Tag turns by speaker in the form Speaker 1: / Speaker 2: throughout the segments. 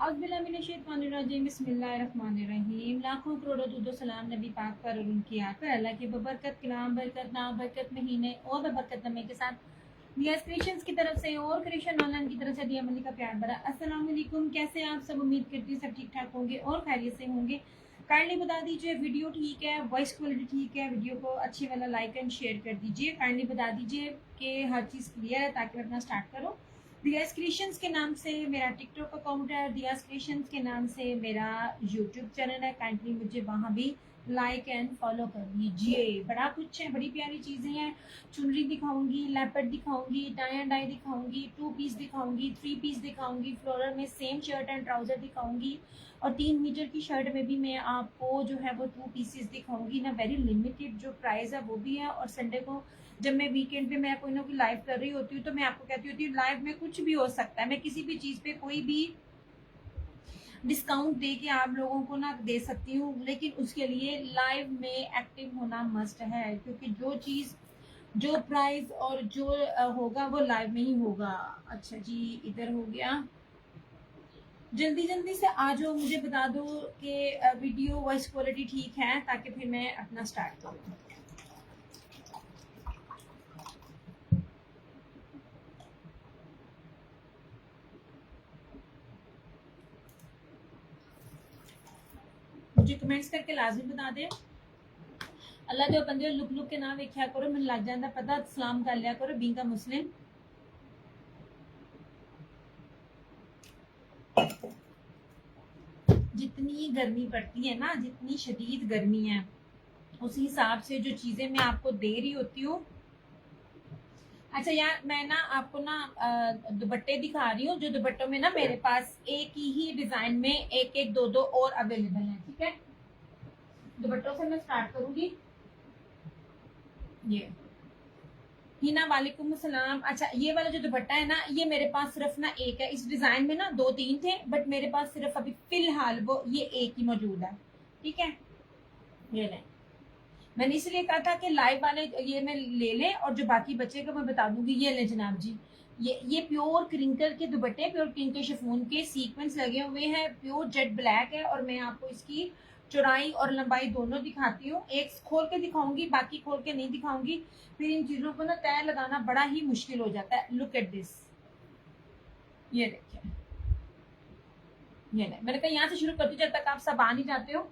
Speaker 1: औज़ुबिल्लाहिमिनश्शैतानिर्रजीम बिस्मिल्लाहिर्रहमानिर्रहीम। लाखों करोड़ों दुरूद सलाम नबी पाक पर और उनकी आल पर। अल्लाह के बबरकत कलाम, बरकत नाम, बरकत महीने और बबरकत नमे के साथ नियाज़ क्रिएशंस की तरफ से और क्रिएशन ऑनलाइन की तरफ से दिया मलिक का प्यार भरा अस्सलाम वालेकुम। कैसे आप सब? उम्मीद करती सब ठीक ठाक होंगे और खैरियत से होंगे। काइंडली बता दीजिए वीडियो ठीक है, वॉइस क्वालिटी ठीक है, वीडियो को अच्छी वाला लाइक एंड शेयर कर दीजिए। काइंडली बता दीजिए कि हर चीज़ क्लियर है ताकि मैं अपना स्टार्ट करूँ। दियास क्रिएशंस के नाम से मेरा टिकटॉक अकाउंट है, दियास क्रिएशंस के नाम से मेरा यूट्यूब चैनल है। काइंडली मुझे वहाँ भी लाइक एंड फॉलो कर लीजिए। बड़ा कुछ है, बड़ी प्यारी चीज़ें हैं। चुनरी दिखाऊंगी, लेपर्ड दिखाऊंगी, टाई एंड डाई दिखाऊंगी, 2 पीस दिखाऊंगी, 3 पीस दिखाऊंगी, फ्लोरल में सेम शर्ट एंड ट्राउजर दिखाऊंगी और 3 मीटर की शर्ट में भी मैं आपको जो है वो 2 पीसेस दिखाऊंगी ना। वेरी लिमिटेड जो प्राइस है वो भी है। और संडे को जब मैं वीकेंड पे मैं कोई ना कोई लाइव कर रही होती हूँ तो मैं आपको कहती होती हूँ लाइव में कुछ भी हो सकता है। मैं किसी भी चीज़ पे कोई भी डिस्काउंट दे के आप लोगों को ना दे सकती हूँ, लेकिन उसके लिए लाइव में एक्टिव होना मस्ट है, क्योंकि जो चीज़ जो प्राइस और जो होगा वो लाइव में ही होगा। अच्छा जी, इधर हो गया। जल्दी जल्दी से आ जाओ, मुझे बता दो कि वीडियो वॉइस क्वालिटी ठीक है ताकि फिर मैं अपना स्टार्ट करूँ। मुझे कमेंट्स करके लाजमी बता दे। अल्लाह दे बंदे लुक लुक के ना वेख्या करो, मैंने लग जाता पता, सलाम कर लिया करो बींग का मुस्लिम। जितनी गर्मी पड़ती है ना, जितनी शदीद गर्मी है, उस हिसाब से जो चीजें मैं आपको दे रही होती हूँ। अच्छा यार, मैं ना आपको ना दुपट्टे दिखा रही हूँ, जो दुपट्टों में ना मेरे पास एक ही डिजाइन में एक एक दो दो और अवेलेबल है। ठीक है, दुपट्टों से मैं स्टार्ट करूंगी। ये हिना वालेकुम सलाम। अच्छा, ये वाला जो दुपट्टा है ना, ये मेरे पास सिर्फ ना एक है। इस डिजाइन में ना 2-3 थे, बट मेरे पास सिर्फ अभी फिलहाल वो ये एक ही मौजूद है। ठीक है, ये लें। मैंने इसलिए कहा था कि लाइव वाले ये मैं ले लें और जो बाकी बचेगा मैं बता दूंगी। ये ले जनाब जी, ये प्योर क्रिंकल के दुपट्टे, प्योर क्रिंकल शिफॉन के सीक्वेंस लगे हुए हैं, प्योर जेट ब्लैक है। और मैं आपको इसकी चौड़ाई और लंबाई दोनों दिखाती हूँ। एक खोल के दिखाऊंगी, बाकी खोल के नहीं दिखाऊंगी, फिर इन चीजों को ना तय लगाना बड़ा ही मुश्किल हो जाता है। लुक एट दिस, ये देखिए, ये नहीं, मैंने कहा यहाँ से शुरू करती जब तक आप सब आ नहीं जाते हो।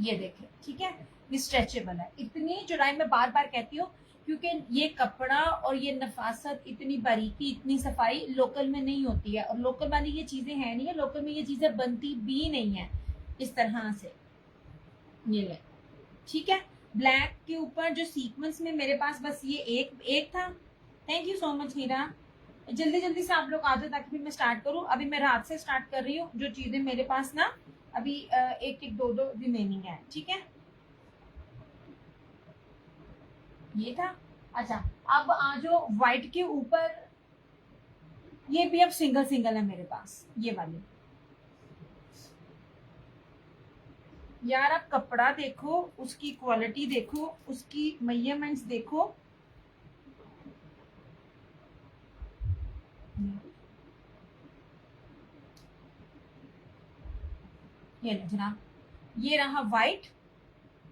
Speaker 1: ये देखिए, ठीक है, ये स्ट्रेचेबल है। इतनी चौड़ाई में बार बार कहती हूँ क्योंकि ये कपड़ा और ये नफासत, इतनी बारीकी, इतनी सफाई लोकल में नहीं होती है। और लोकल वाली ये चीजें है नहीं है, लोकल में ये चीजें बनती भी नहीं है इस तरह से। ये ले, ठीक है, ब्लैक के ऊपर जो सीक्वेंस में मेरे पास बस ये एक था। थैंक यू सो मच हीरा। जल्दी जल्दी से आप लोग आ जाओ ताकि फिर मैं स्टार्ट करूं। अभी मैं रात से स्टार्ट कर रही हूँ, जो चीजें मेरे पास ना अभी एक एक दो दो रिमेनिंग है। ठीक है, ये था। अच्छा, अब आ जाओ व्हाइट के ऊपर। ये भी अब सिंगल सिंगल है मेरे पास, ये वाली। यार आप कपड़ा देखो, उसकी क्वालिटी देखो, उसकी मेजरमेंट्स देखो। ये लो जनाब, ये रहा व्हाइट।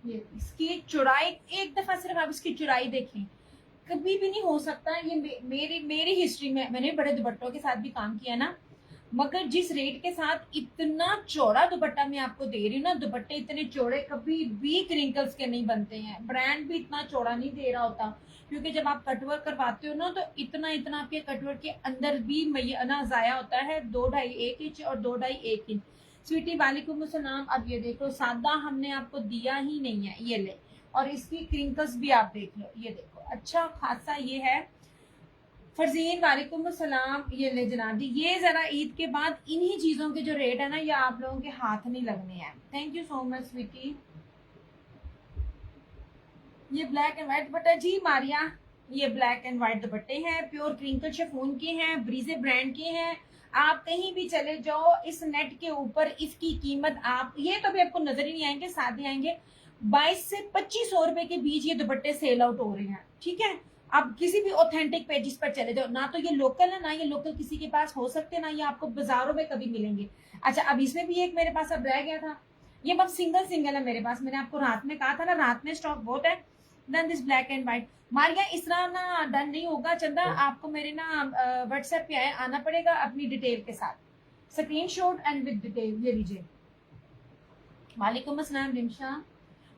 Speaker 1: ये इसकी चौड़ाई, एक दफा सिर्फ आप इसकी चौड़ाई देखें, कभी भी नहीं हो सकता। ये मेरी हिस्ट्री में मैंने बड़े दुपट्टों के साथ भी काम किया ना, मगर जिस रेट के साथ इतना चौड़ा दुपट्टा मैं आपको दे रही हूँ ना, दुपट्टे इतने चौड़े कभी भी क्रिंकल्स के नहीं बनते हैं। ब्रांड भी इतना चौड़ा नहीं दे रहा होता, क्योंकि जब आप कटवर्क करवाते हो ना तो इतना इतना आपके कटवर्क के अंदर भी ना जाया होता है। 2-2.5-1 इंच और 2-2.5-1 इंच। स्वीटी वालेकुम सलाम। अब ये देखो, सादा हमने आपको दिया ही नहीं है, ये ले। और इसकी क्रिंकल्स भी आप देख लो, ये देखो, अच्छा खासा ये है। फरजीन वालेकुम सलाम। ये ले जनाब जी, ये जरा ईद के बाद इन्हीं चीजों के जो रेट है ना, ये आप लोगों के हाथ नहीं लगने हैं। Thank you so much sweetie. ये ब्लैक एंड व्हाइट दुपट्टा जी मारिया, ये ब्लैक एंड व्हाइट दुपट्टे हैं, प्योर क्रिंकल शिफॉन के हैं, ब्रीजे ब्रांड के हैं। आप कहीं भी चले जाओ इस नेट के ऊपर, इसकी कीमत आप, ये तो भी आपको नजर ही नहीं आएंगे, साथ ही आएंगे 22 से 2500 रुपए के बीच ये दुपट्टे सेल आउट हो रहे हैं। ठीक है, आप किसी भी ऑथेंटिक पेजेस पर चले जाओ, ना तो ये लोकल है, ना ये लोकल किसी के पास हो सकते, ना ये आपको बाजारों में कभी मिलेंगे। अच्छा, अब इसमें भी एक मेरे पास अब रह गया था, ये बस सिंगल सिंगल है मेरे पास। मैंने आपको रात में कहा था ना, रात में स्टॉक बहुत है। Then this black and white. Maria, इस तरह ना डन नहीं होगा चंदा, आपको मेरे ना व्हाट्सएप पे आना पड़ेगा अपनी डिटेल के साथ, स्क्रीनशॉट एंड विद डिटेल। ये लीजिए। वालेकुम अस्सलाम रिमशा।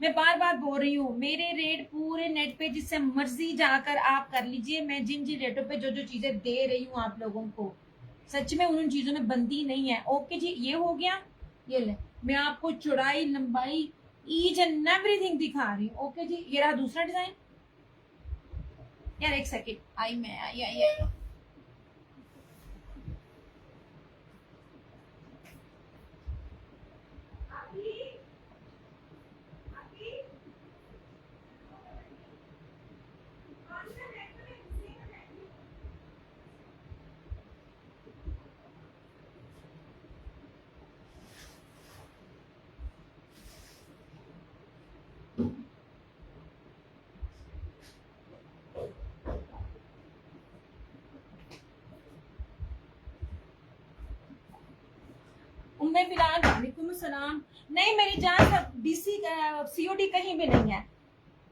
Speaker 1: मैं बार बार बोल रही हूँ, मेरे रेट पूरे नेट पे जिससे मर्जी जाकर आप कर लीजिए। मैं जिन जिन रेटों पे जो जो चीजें दे रही हूँ आप लोगों को, सच में उन चीजों में बंदी नहीं है। ओके जी, ये हो गया। ये ले, मैं आपको चौड़ाई लंबाई ईच एंड एवरीथिंग दिखा रही हूँ। ओके जी, ये रहा दूसरा डिजाइन। यार एक सेकेंड, आई मैं आई। उम्मे बिलाल, वालेकुम अस्सलाम। नहीं मेरी जान, सब बीसी सीओडी कहीं भी नहीं है।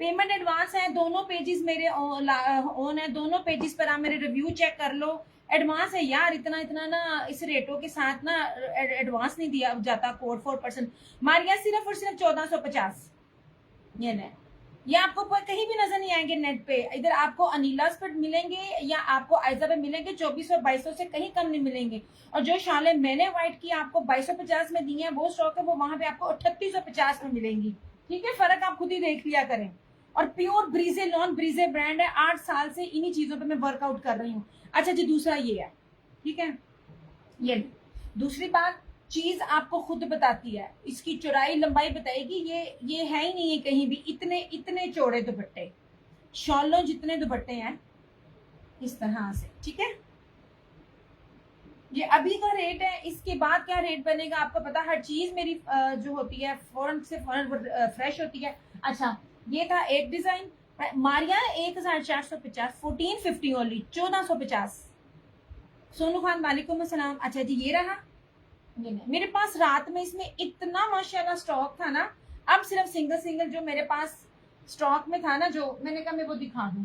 Speaker 1: पेमेंट एडवांस है, दोनों पेजेस मेरे ऑन है, दोनों पेजेस पर आप मेरे रिव्यू चेक कर लो। एडवांस है यार, इतना इतना ना इस रेटों के साथ ना एडवांस नहीं दिया जाता। कोड 4%। मारिया सिर्फ और सिर्फ 1450। ये नहीं, ये आपको कहीं भी नजर नहीं आएंगे नेट पे। इधर आपको अनिलास पर मिलेंगे या आपको आयजा पे मिलेंगे 2400-2200 से कहीं कम नहीं मिलेंगे। और जो शाले मैंने व्हाइट की आपको 2250 में दी है, वो स्टॉक है, वो वहां पे आपको 3850 में मिलेंगी। ठीक है, फर्क आप खुद ही देख लिया करें। और प्योर ब्रीजे लॉन ब्रीजे ब्रांड है, 8 साल से इन्हीं चीजों पे मैं वर्कआउट कर रही हूँ। अच्छा जी, दूसरा ये है। ठीक है, ये दूसरी बात, चीज आपको खुद बताती है, इसकी चौड़ाई लंबाई बताएगी। ये है ही नहीं है कहीं भी इतने इतने चौड़े दुपट्टे, शॉलों जितने दुपट्टे हैं इस तरह से। ठीक है, ये अभी का रेट है, इसके बाद क्या रेट बनेगा आपको पता। हर चीज मेरी जो होती है फौरन से फौरन फ्रेश होती है। अच्छा, ये था एक डिजाइन। मारिया 1450, 1450 ओनली, 1450। सोनू खान, वालेकुम अस्सलाम। अच्छा जी, ये रहा। ये नहीं, मेरे पास रात में इसमें इतना माशाल्लाह स्टॉक था ना। अब सिर्फ सिंगल सिंगल जो मेरे पास स्टॉक में था ना, जो मैंने कहा मैं वो दिखा दूं।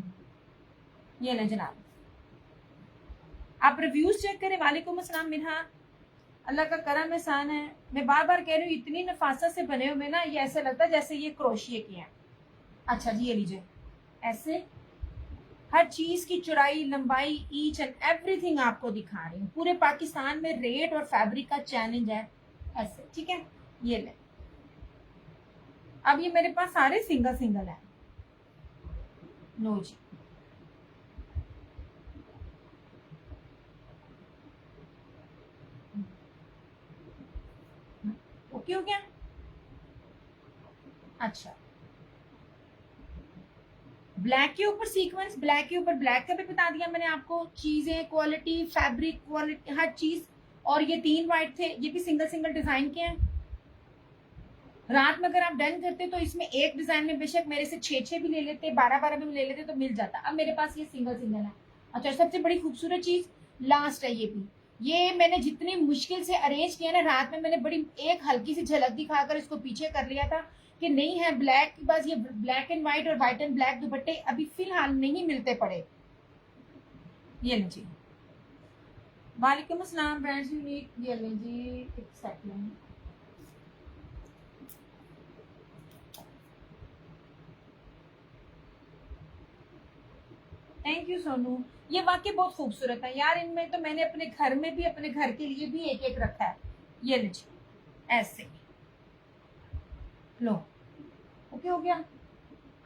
Speaker 1: ये ना जनाब, आप रिव्यूज चेक करें। वालेकुम अस्सलाम मिन्हा, अल्लाह का करम एहसान है। मैं बार बार कह रही हूँ, इतनी नफासत से बने हुए ना, ये ऐसे लगता है जैसे ये क्रोशिये के हैं। अच्छा जी, ये लीजिए। ऐसे हर चीज की चौड़ाई लंबाई ईच एंड एवरीथिंग आपको दिखा रही हूँ। पूरे पाकिस्तान में रेट और फैब्रिक का चैलेंज है ऐसे। ठीक है, ये ले। अब ये मेरे पास सारे सिंगल सिंगल है। लो जी, ओके हो गया। अच्छा, ब्लैक के ऊपर सीक्वेंस, ब्लैक के ऊपर ब्लैक का भी बता दिया मैंने आपको। चीजें, क्वालिटी, फैब्रिक क्वालिटी, हर चीज। और ये 3 वाइट थे, ये भी सिंगल सिंगल डिजाइन के हैं। रात में अगर आप डन करते तो इसमें एक डिजाइन में बेशक मेरे से 6-6 भी ले लेते, 12-12 भी ले लेते तो मिल जाता। अब मेरे पास ये सिंगल सिंगल है। अच्छा, सबसे बड़ी खूबसूरत चीज लास्ट है। ये भी, ये मैंने जितनी मुश्किल से अरेंज किया ना, रात में मैंने बड़ी एक हल्की सी झलक दिखाकर इसको पीछे कर लिया था कि नहीं है ब्लैक के पास। ये ब्लैक एंड व्हाइट और व्हाइट एंड ब्लैक दुपट्टे अभी फिलहाल नहीं मिलते पड़े। ये लीजिए। वालेकुम अस्सलाम, ब्रांड्स यूनिक। ये लीजिए, एक सेकंड। थैंक यू सोनू, ये वाकई बहुत खूबसूरत है यार। इनमें तो मैंने अपने घर में भी, अपने घर के लिए भी एक एक रखा है। ये लीजिए, ऐसे लो। ओके हो गया।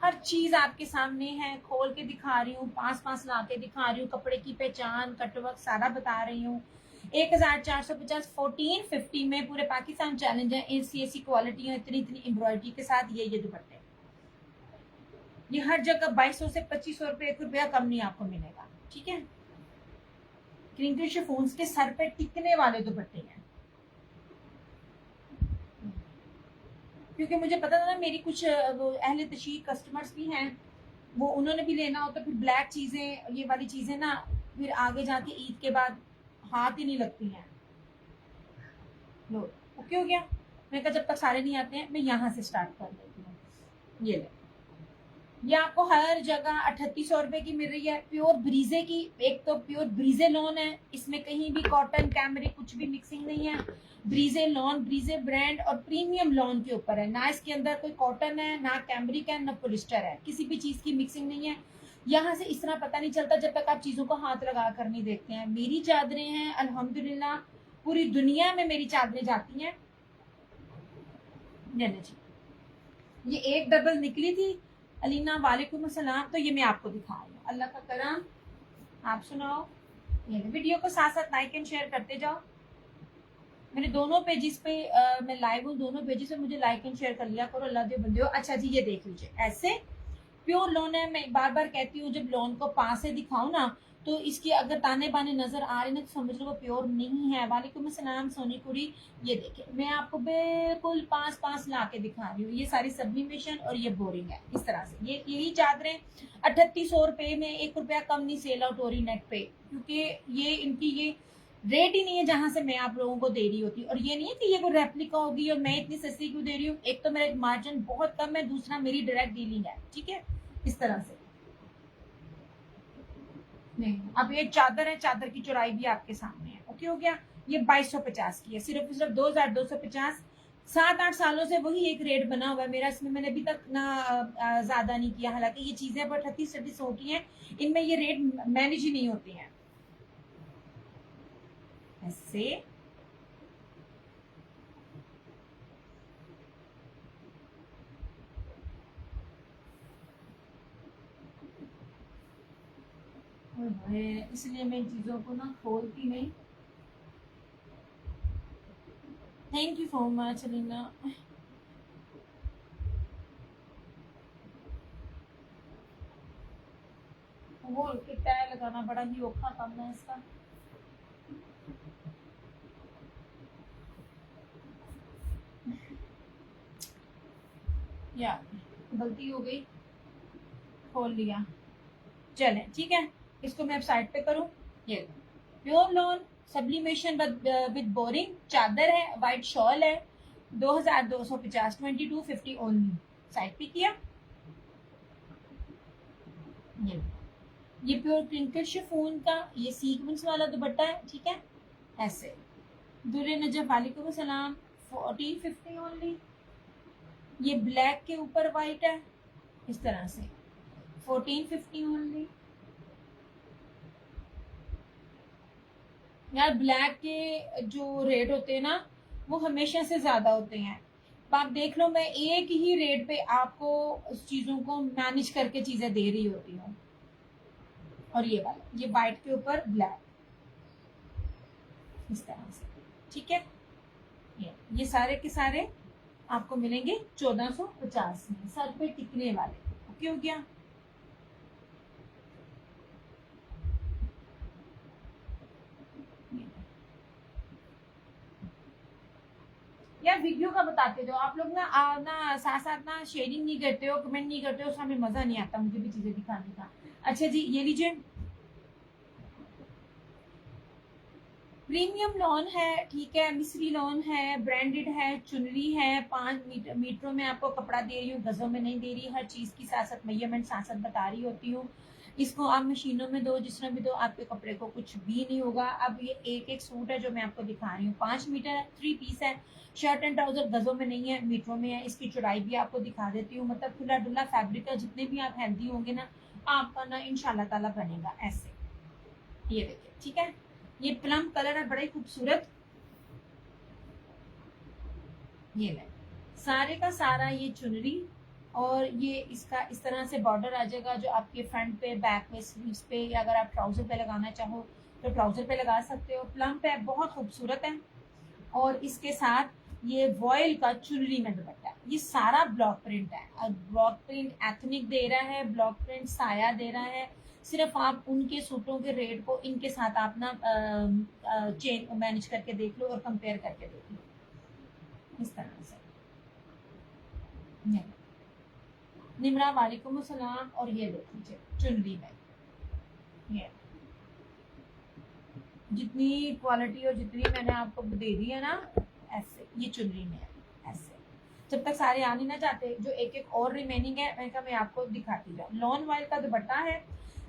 Speaker 1: हर चीज आपके सामने है, खोल के दिखा रही हूँ, पास पास ला के दिखा रही हूँ, कपड़े की पहचान, कटवर्क सारा बता रही हूँ। 1450, 1450 में पूरे पाकिस्तान चैलेंज है। ऐसी क्वालिटी है, इतनी इतनी एम्ब्रॉयडरी के साथ। ये दुपट्टे, ये हर जगह 2200 से 2500 रुपए, 1 रुपया कम नहीं आपको मिलेगा। ठीक है, क्रिंकल शिफॉन्स के सर पे टिकने वाले दुपट्टे हैं। क्योंकि मुझे पता था ना, मेरी कुछ अहले तशीक कस्टमर्स भी हैं वो उन्होंने भी लेना हो तो फिर ब्लैक चीजें, ये वाली चीजें ना फिर आगे जाके ईद के बाद हाथ ही नहीं लगती हैं। लो ओके हो गया। मैं कहा जब तक सारे नहीं आते हैं मैं यहाँ से स्टार्ट कर देती हूँ। ये ले, ये आपको हर जगह 3800 रुपए की मिल रही है, प्योर ब्रीजे की। एक तो प्योर ब्रीजे लॉन है, इसमें कहीं भी कॉटन कैमरिक कुछ भी मिक्सिंग नहीं है। ब्रीजे लॉन, ब्रीजे ब्रांड और प्रीमियम लॉन के ऊपर है ना, इसके अंदर कोई कॉटन है ना कैमरिक है ना पोलिस्टर है, किसी भी चीज की मिक्सिंग नहीं है। यहाँ से इस तरह पता नहीं चलता जब तक आप चीजों को हाथ लगा कर नहीं देखते हैं। मेरी चादरें हैं अल्हम्दुलिल्लाह, पूरी दुनिया में मेरी चादरें जाती हैं। जी, ये एक डबल निकली थी अलीना, वालेकुम अस्सलाम। तो ये मैं आपको दिखा रही हूँ, अल्लाह का करम। आप सुनाओ। ये वीडियो को साथ साथ लाइक एंड शेयर करते जाओ। मेरे दोनों पेजेस पे मैं लाइव हूँ, दोनों पेजेस पे मुझे लाइक एंड शेयर कर लिया करो, अल्लाह दे बंदे हो। अच्छा जी, ये देख लीजिए, ऐसे प्योर लॉन है। मैं बार बार कहती हूँ जब लॉन को पास से दिखाऊं ना तो इसकी अगर ताने बाने नजर आ रहे ना तो समझ लो वो प्योर नहीं है। वालेकुम अस्सलाम सोनी कुड़ी। ये देखिए मैं आपको बिल्कुल पास पास ला के दिखा रही हूँ। ये सारी सब्लिमेशन और ये बोरिंग है इस तरह से। ये यही चादरें 3800 रुपए में 1 रुपया कम नहीं सेल आउट हो रही नेट पे, क्योंकि ये इनकी ये रेट ही नहीं है जहां से मैं आप लोगों को दे रही होती। और ये नहीं है कि ये कोई रेप्लिका होगी और मैं इतनी सस्ती क्यों दे रही हूँ। एक तो मेरा मार्जिन बहुत कम है, दूसरा मेरी डायरेक्ट डीलिंग है, ठीक है, इस तरह से। नहीं, अब ये चादर है, चादर की चौड़ाई भी आपके सामने है। ओके हो गया। ये 2250 की है, सिर्फ सिर्फ 2250। 7-8 सालों से वही एक रेट बना हुआ है मेरा, इसमें मैंने अभी तक ना ज्यादा नहीं किया। हालांकि ये चीजें पर 38-38 होती हैं, इनमें ये रेट मैनेज ही नहीं होते हैं ऐसे। इसलिए मैं इन चीजों को ना खोलती नहीं। Thank you so much Alina. वो टैग लगाना बड़ा ही औखा काम है इसका। या गलती हो गई, खोल लिया। चले ठीक है, इसको मैं अब साइड पे करूं। ये pure lawn sublimation with boring चादर है, वाइट शॉल है, 2250, 2250 ओनली। साइड पे किया। ये प्योर प्रिंटेड शिफॉन का ये सीक्वेंस वाला दुपट्टा है, ठीक है, ऐसे। दुर्रे नजफ वालेकुम सलाम, 1450 ओनली। ये ब्लैक के ऊपर वाइट है इस तरह से, 1450 ओनली। यार ब्लैक के जो रेट होते हैं ना वो हमेशा से ज्यादा होते हैं। तो आप देख लो मैं एक ही रेट पे आपको उस चीजों को मैनेज करके चीजें दे रही होती हूँ। और ये वाला, ये वाइट के ऊपर ब्लैक इस तरह से, ठीक है। ये सारे के सारे आपको मिलेंगे 1450 में, सर पे टिकने वाले। ओके हो गया। यार वीडियो का बताते हो आप लोग ना, ना साथ साथ ना शेयरिंग नहीं करते हो, कमेंट नहीं करते हो, उसमें हमें मजा नहीं आता मुझे भी चीजें दिखाने का। अच्छा जी, ये लीजिए प्रीमियम लॉन है, ठीक है, मिस्री लॉन है, ब्रांडेड है, चुनरी है, 5 मीटरों में आपको कपड़ा दे रही हूँ, गजों में नहीं दे रही। हर चीज की साथ साथ मेजरमेंट साथ साथ बता रही होती हूँ। इसको आप मशीनों में दो, जिस तरह भी दो, आपके कपड़े को कुछ भी नहीं होगा। अब ये एक एक सूट है जो मैं आपको दिखा रही हूँ, 5 मीटर है, 3 पीस है। शर्ट एंड ट्राउजर गजों में नहीं है, मीटरों में है। इसकी चौड़ाई भी आपको दिखा देती हूँ, मतलब खुला डुला फैब्रिक है। जितने भी आप हेल्दी होंगे ना आपका ना इंशाल्लाह ताला बनेगा ऐसे। ये देखिए, ठीक है, ये प्लम कलर है, बड़ा ही खूबसूरत। ये ले, सारे का सारा ये चुनरी और ये इसका इस तरह से बॉर्डर आ जाएगा जो आपके फ्रंट पे, बैक पे, स्लीव्स पे, या अगर आप ट्राउजर पे लगाना चाहो तो ट्राउजर पे लगा सकते हो। प्लम पे बहुत खूबसूरत है। और इसके साथ ये वॉयल का चुनरी में दुपट्टा, ये सारा ब्लॉक प्रिंट है। और ब्लॉक प्रिंट एथनिक दे रहा है, ब्लॉक प्रिंट साया दे रहा है। सिर्फ आप उनके सूटों के रेट को इनके साथ आप ना चेंज मैनेज करके देख लो और कंपेयर करके देख लो इस तरह से। निमरा वालेकुम अस्सलाम। और ये देख लीजिए चुनरी में, ये जितनी क्वालिटी और जितनी मैंने आपको दे दी है ना, ऐसे ये चुनरी में है ऐसे। जब तक सारे आ नहीं ना जाते, जो एक एक और रिमेनिंग है मैंने कहा मैं आपको दिखाती जाऊँ। लॉन वाइल का दुपट्टा है।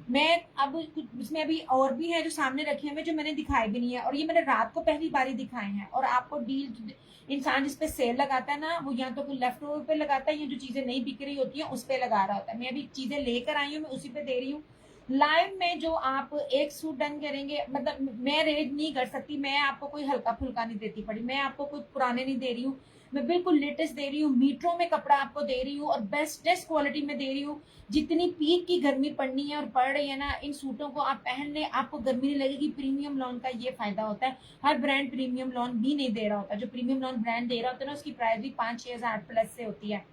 Speaker 1: मैं अब इसमें अभी और भी है जो सामने रखे हुए, जो मैंने दिखाए भी नहीं है, और ये मैंने रात को पहली बारी दिखाए हैं। और आपको डील, इंसान जिस पे सेल लगाता है ना, वो या तो कोई लेफ्ट ओवर पे लगाता है, या जो चीजें नहीं बिक रही होती हैं उस पे लगा रहा होता है। मैं अभी चीजें लेकर आई हूँ, मैं उसी पे दे रही हूँ। लाइव में जो आप एक सूट डन करेंगे, मतलब मैं रेट नहीं कर सकती, मैं आपको कोई हल्का फुल्का नहीं देती पड़ी, मैं आपको कोई पुराने नहीं दे रही हूँ, मैं बिल्कुल लेटेस्ट दे रही हूँ, मीटरों में कपड़ा आपको दे रही हूँ, और बेस्टेस्ट क्वालिटी में दे रही हूँ। जितनी पीक की गर्मी पड़नी है और पड़ रही है ना, इन सूटों को आप पहन ले, आपको गर्मी नहीं लगेगी। प्रीमियम लॉन का ये फायदा होता है, हर ब्रांड प्रीमियम लॉन भी नहीं दे रहा होता। जो प्रीमियम लॉन ब्रांड दे रहा होता है ना, उसकी प्राइस भी 5-6 हजार प्लस से होती है।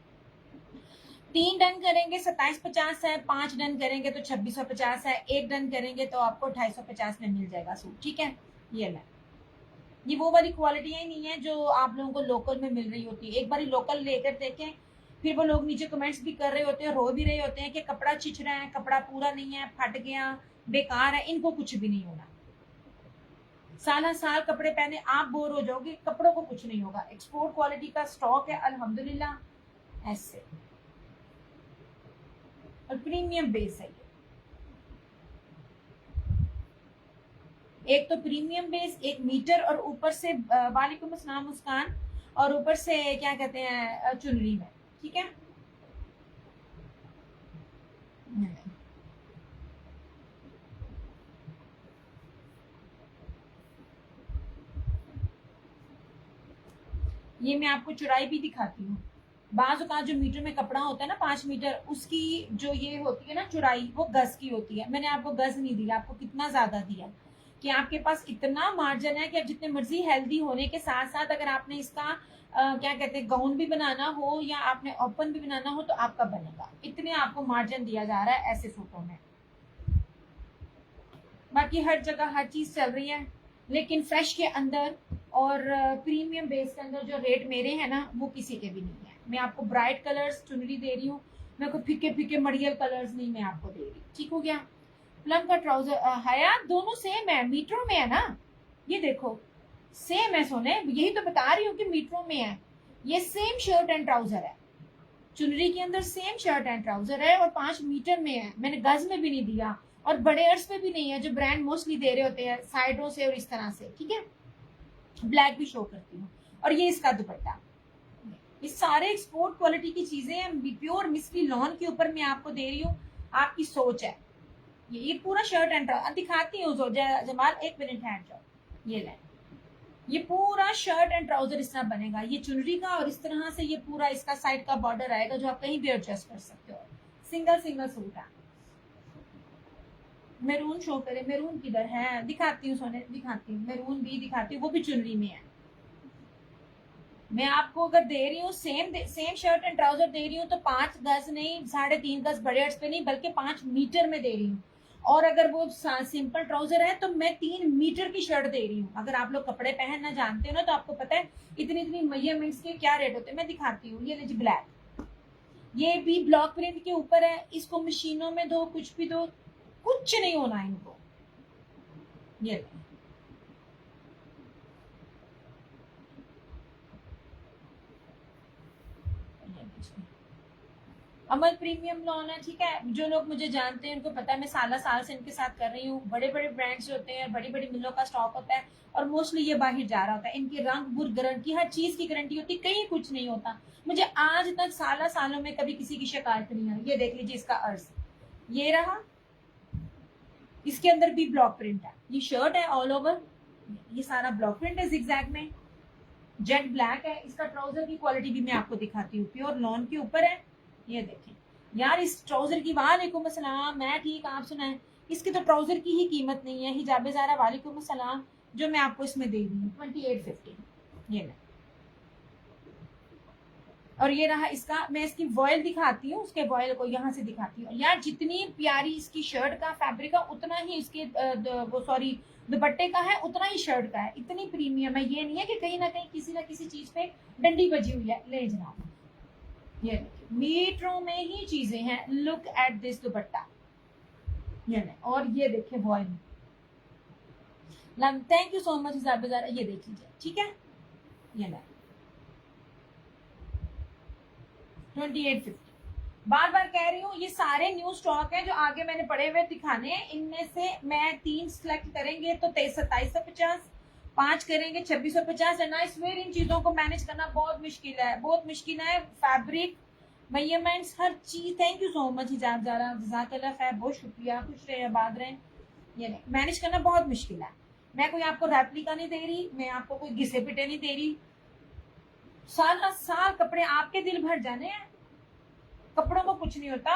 Speaker 1: 3 डन करेंगे 2750 है, 5 डन करेंगे तो 2650 है, 1 डन करेंगे तो आपको 250 में मिल जाएगा सूट। ठीक है, ये ले, ये वो वाली क्वालिटियां ही नहीं है जो आप लोगों को लोकल में मिल रही होती है। एक बार लोकल लेकर देखें, फिर वो लोग नीचे कमेंट्स भी कर रहे होते हैं, रो भी रहे होते हैं कि कपड़ा छिछ रहा है, कपड़ा पूरा नहीं है, फट गया, बेकार है। इनको कुछ भी नहीं होना। साल साल कपड़े पहने आप बोर हो जाओगे, कपड़ों को कुछ नहीं होगा। एक्सपोर्ट क्वालिटी का स्टॉक है अल्हम्दुलिल्लाह ऐसे, और प्रीमियम बेस है ये। एक तो प्रीमियम बेस, एक मीटर, और ऊपर से वालेकुम अस्सलाम मुस्कान, और ऊपर से क्या कहते हैं चुनरी में। ठीक है, ये मैं आपको चौड़ाई भी दिखाती हूँ। बाज का जो मीटर में कपड़ा होता है ना 5 मीटर, उसकी जो ये होती है ना चौड़ाई, वो गज की होती है। मैंने आपको गज नहीं दिया, आपको कितना ज्यादा दिया कि आपके पास इतना मार्जिन है कि आप जितने मर्जी हेल्दी होने के साथ साथ, अगर आपने इसका क्या कहते हैं गाउन भी बनाना हो या आपने ओपन भी बनाना हो तो आपका बनेगा। इतने आपको मार्जिन दिया जा रहा है ऐसे सूटों में। बाकी हर जगह हर चीज चल रही है, लेकिन फ्रेश के अंदर और प्रीमियम बेस के अंदर जो रेट मेरे हैं ना, वो किसी के भी नहीं है। मैं आपको ब्राइट कलर्स चुनरी दे रही हूँ, मैं कोई फीके फीके मरियल कलर्स नहीं मैं आपको दे रही। ठीक हो गया। प्लम का ट्राउजर हया, दोनों सेम है, मीटरों में है ना, ये देखो सेम है सोने, यही तो बता रही हूँ कि मीटरों में है। ये सेम शर्ट एंड ट्राउजर है, चुनरी के अंदर सेम शर्ट एंड ट्राउजर है, और 5 मीटर में है। मैंने गज में भी नहीं दिया, और बड़े अर्स पे भी नहीं है जो ब्रांड मोस्टली दे रहे होते हैं साइडों से और इस तरह से। ठीक है, ब्लैक भी शो करती हूँ। और ये इसका दुपट्टा, ये सारे एक्सपोर्ट क्वालिटी की चीजें हैं, प्योर मिस्ट्री लॉन के ऊपर मैं आपको दे रही हूँ। आपकी सोच है। ये पूरा शर्ट एंड ट्राउजर दिखाती हूँ जमाल, 1 मिनट है जाओ, ये ले, ये पूरा शर्ट एंड ट्राउजर इस तरह बनेगा, ये चुनरी का, और इस तरह से ये पूरा इसका साइड का बॉर्डर आएगा जो आप कहीं भी एडजस्ट कर सकते हो। सिंगल सिंगल सूट है। मैरून शो करे, मैरून किधर है, दिखाती हूँ सोने, दिखाती हूँ, मैरून भी दिखाती हूँ, वो भी चुनरी में है। मैं आपको अगर दे रही हूँ सेम शर्ट एंड ट्राउजर दे रही हूँ तो 5 गज नहीं, 3.5 गज बड़े अर्ज पे नहीं, बल्कि 5 मीटर में दे रही हूँ। और अगर वो सिंपल ट्राउजर है तो मैं 3 मीटर की शर्ट दे रही हूँ। अगर आप लोग कपड़े पहनना जानते हो ना, तो आपको पता है इतनी इतनी मेजरमेंट्स के क्या रेट होते हैं। मैं दिखाती हूँ, ये लीजिए ब्लैक, ये भी ब्लॉक प्रिंट के ऊपर है। इसको मशीनों में दो, कुछ भी दो, कुछ नहीं होना इनको। ये अमल प्रीमियम लॉन है। ठीक है, जो लोग मुझे जानते हैं उनको पता है मैं साल से इनके साथ कर रही हूँ। बड़े बड़े ब्रांड्स होते हैं, बड़ी बड़ी मिलों का स्टॉक होता है, और मोस्टली ये बाहर जा रहा होता है। इनकी रंग बुर गारंटी, हर चीज की गारंटी होती है, कहीं कुछ नहीं होता। मुझे आज तक सालों में कभी किसी की शिकायत नहीं आई। ये देख लीजिए इसका अर्ज, ये रहा, इसके अंदर भी ब्लॉक प्रिंट है। ये शर्ट है ऑल ओवर, ये सारा ब्लॉक प्रिंट है जिगजैग में, जेट ब्लैक है। इसका ट्राउजर की क्वालिटी भी मैं आपको दिखाती हूँ, प्योर लॉन के ऊपर है। ये देखें यार, इस ट्राउजर की, वालेकुम अस्सलाम, मैं ठीक, आप सुनाएं। इसके तो ट्राउजर की ही कीमत नहीं है। हिजाब ज़ारा वालेकुम अस्सलाम, जो मैं आपको इसमें दे दी हूँ 2850। ये ले, और ये रहा इसका, मैं इसकी वॉयल दिखाती हूँ, उसके वॉयल को यहाँ से दिखाती हूँ। यार जितनी प्यारी इसकी शर्ट का फैब्रिक है, उतना ही इसके वो सॉरी दुपट्टे का है, उतना ही शर्ट का है। इतनी प्रीमियम है, ये नहीं है कि कहीं ना कहीं किसी ना किसी चीज पे डंडी बजी हुई है। ले जनाब, ये देखिए मीटरों में ही चीजें हैं। लुक एट दिस दुपट्टा, ये नहीं, और ये देखिए voile. Thank you so much हिसाब बाजार, ये देख लीजिए, ठीक है। ये नहीं 2850। बार बार कह रही हूँ ये सारे न्यू स्टॉक है जो आगे मैंने पड़े हुए दिखाने हैं। इनमें से मैं 3 सिलेक्ट करेंगे तो 2750, 5 करेंगे 2650 है ना। इसमें इन चीजों को मैनेज करना बहुत मुश्किल है, बहुत मुश्किल है। फैब्रिक, मेजरमेंट्स, हर चीज। थैंक यू सो मच हिजाब जारा, जज़ाकल्लाह खैर, बहुत शुक्रिया, खुश रहे, आबाद रहें। ये नहीं मैनेज करना बहुत मुश्किल है। मैं कोई आपको रेप्लिका नहीं दे रही, मैं आपको कोई घिसे पिटे नहीं दे रही। सारा साल कपड़े आपके दिल भर जाने हैं, कपड़ों को कुछ नहीं होता।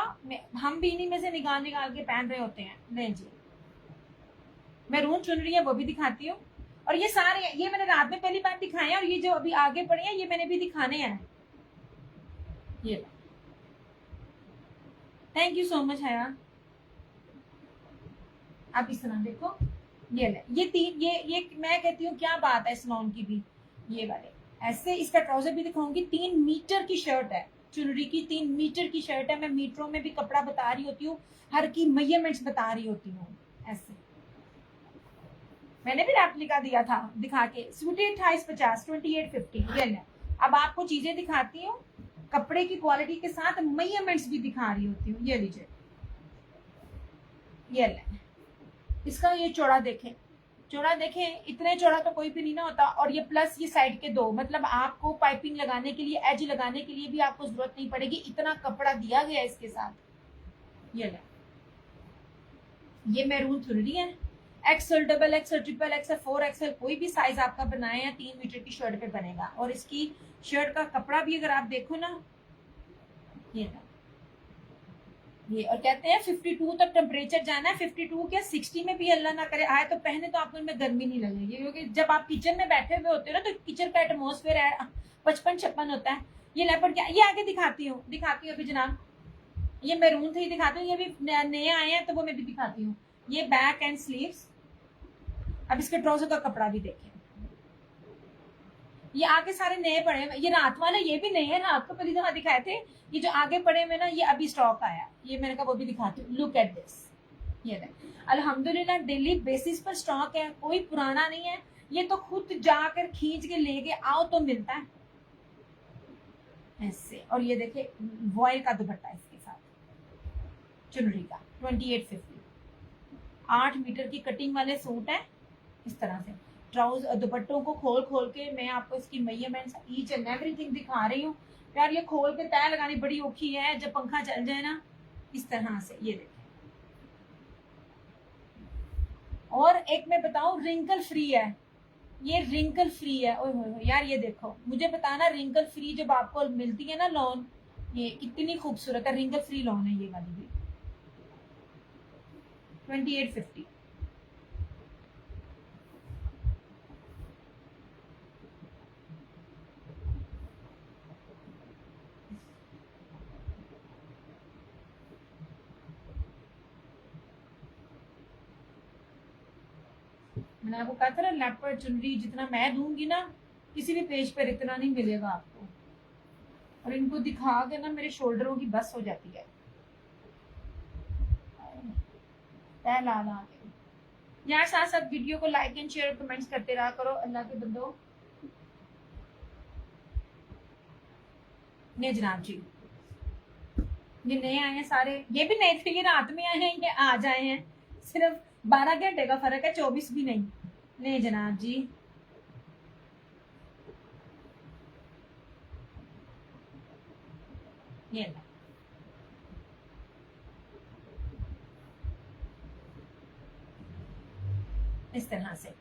Speaker 1: हम भी इन्हीं में से निकाल निकाल के पहन रहे होते हैं। नहीं जी, मैरून चुनरी है वो भी दिखाती हूँ। और ये सारे, ये मैंने रात में पहली बार दिखाए हैं, और ये जो अभी आगे पड़े हैं ये मैंने भी दिखाने हैं। ये थैंक यू सो मच हया। आप इस तरह देखो, ये ले, ये तीन, ये मैं कहती हूँ क्या बात है इस लॉन की भी। ये वाले ऐसे, इसका ट्राउजर भी दिखाऊंगी। 3 मीटर की शर्ट है, चुनरी की 3 मीटर की शर्ट है। मैं मीटरों में भी कपड़ा बता रही होती हूँ, हर की मेजरमेंट्स बता रही होती हूँ। ऐसे मैंने भी रेप्लिका दिया था दिखा के, सूटी 2850, 2850। ये ले, अब आपको चीजें दिखाती हूँ कपड़े की क्वालिटी के साथ, मेजरमेंट्स भी दिखा रही होती हूँ। ये लीजिए, ये ले, इसका ये चौड़ा देखें, चौड़ा देखें, इतने चौड़ा तो कोई भी नहीं ना होता। और ये प्लस ये साइड के 2, मतलब आपको पाइपिंग लगाने के लिए, एज लगाने के लिए भी आपको जरूरत नहीं पड़ेगी, इतना कपड़ा दिया गया इसके साथ। ये ले, ये मैरून चुनरी है। XL, double XL, triple XL, 4 XL, कोई भी साइज आपका बनाए या 3 मीटर की शर्ट पे बनेगा। और इसकी शर्ट का कपड़ा भी अगर आप देखो ना, ये ना, ये, और कहते हैं 52 तक टेम्परेचर जाना है। 52 क्या 60 में भी अल्लाह ना करे आए तो पहने तो आपको इनमें गर्मी नहीं लगेगी, क्योंकि जब आप किचन में बैठे हुए होते हो ना तो किचन का एटमोसफेयर है 55-56 होता है। ये लेपर्ड क्या, ये आगे दिखाती हूँ अभी जनाब। ये मैरून थी, दिखाती हूँ। ये भी नए आए हैं तो वो मैं भी दिखाती हूँ। ये बैक एंड स्लीव्स। अब इसके ट्राउजर का कपड़ा भी देखें, ये आगे सारे नए पड़े हैं। ये रात वाले ये भी नए हैं, रात को पहली दफा दिखाए थे। ये जो आगे पड़े हुए ना ये अभी स्टॉक आया, ये मैंने कहा वो भी दिखाती हूँ। लुक एट दिस, ये अल्हम्दुलिल्लाह डेली बेसिस पर स्टॉक है, कोई पुराना नहीं है। ये तो खुद जाकर खींच के लेके आओ तो मिलता है ऐसे। और ये देखे वॉयल का दुपट्टा इसके साथ, चुनरी का 2850। 8 मीटर की कटिंग वाले सूट है इस तरह से। ट्राउजर दुपट्टों को खोल खोल के मैं आपको इसकी मेजरमेंट्स ईच एंड एवरीथिंग दिखा रही हूँ। यार ये खोल के तय लगानी बड़ी औखी है, जब पंखा चल जाए ना इस तरह से। ये देखिए, और एक मैं बताऊं रिंकल फ्री है, ये रिंकल फ्री है। ओह यार ये देखो, मुझे बताना रिंकल फ्री जब आपको मिलती है ना लॉन, ये कितनी खूबसूरत है। रिंकल फ्री लॉन है ये वाली भी, 2850। मैंने आपको कहा था ना लेपर्ड चुनरी जितना मैं दूंगी ना किसी भी पेज पर इतना नहीं मिलेगा आपको। और इनको दिखा के ना मेरे शोल्डरों की बस हो जाती है। यार साथ साथ वीडियो को लाइक एंड शेयर कमेंट्स करते रहा करो अल्लाह के बंदो। ने जनाब जी, ये नए आए हैं सारे, ये भी नए थे, ये रात में आए हैं, ये आज आए हैं। सिर्फ 12 घंटे का फर्क है, 24 भी नहीं। नहीं जनाब जी, ये ना इस तरह से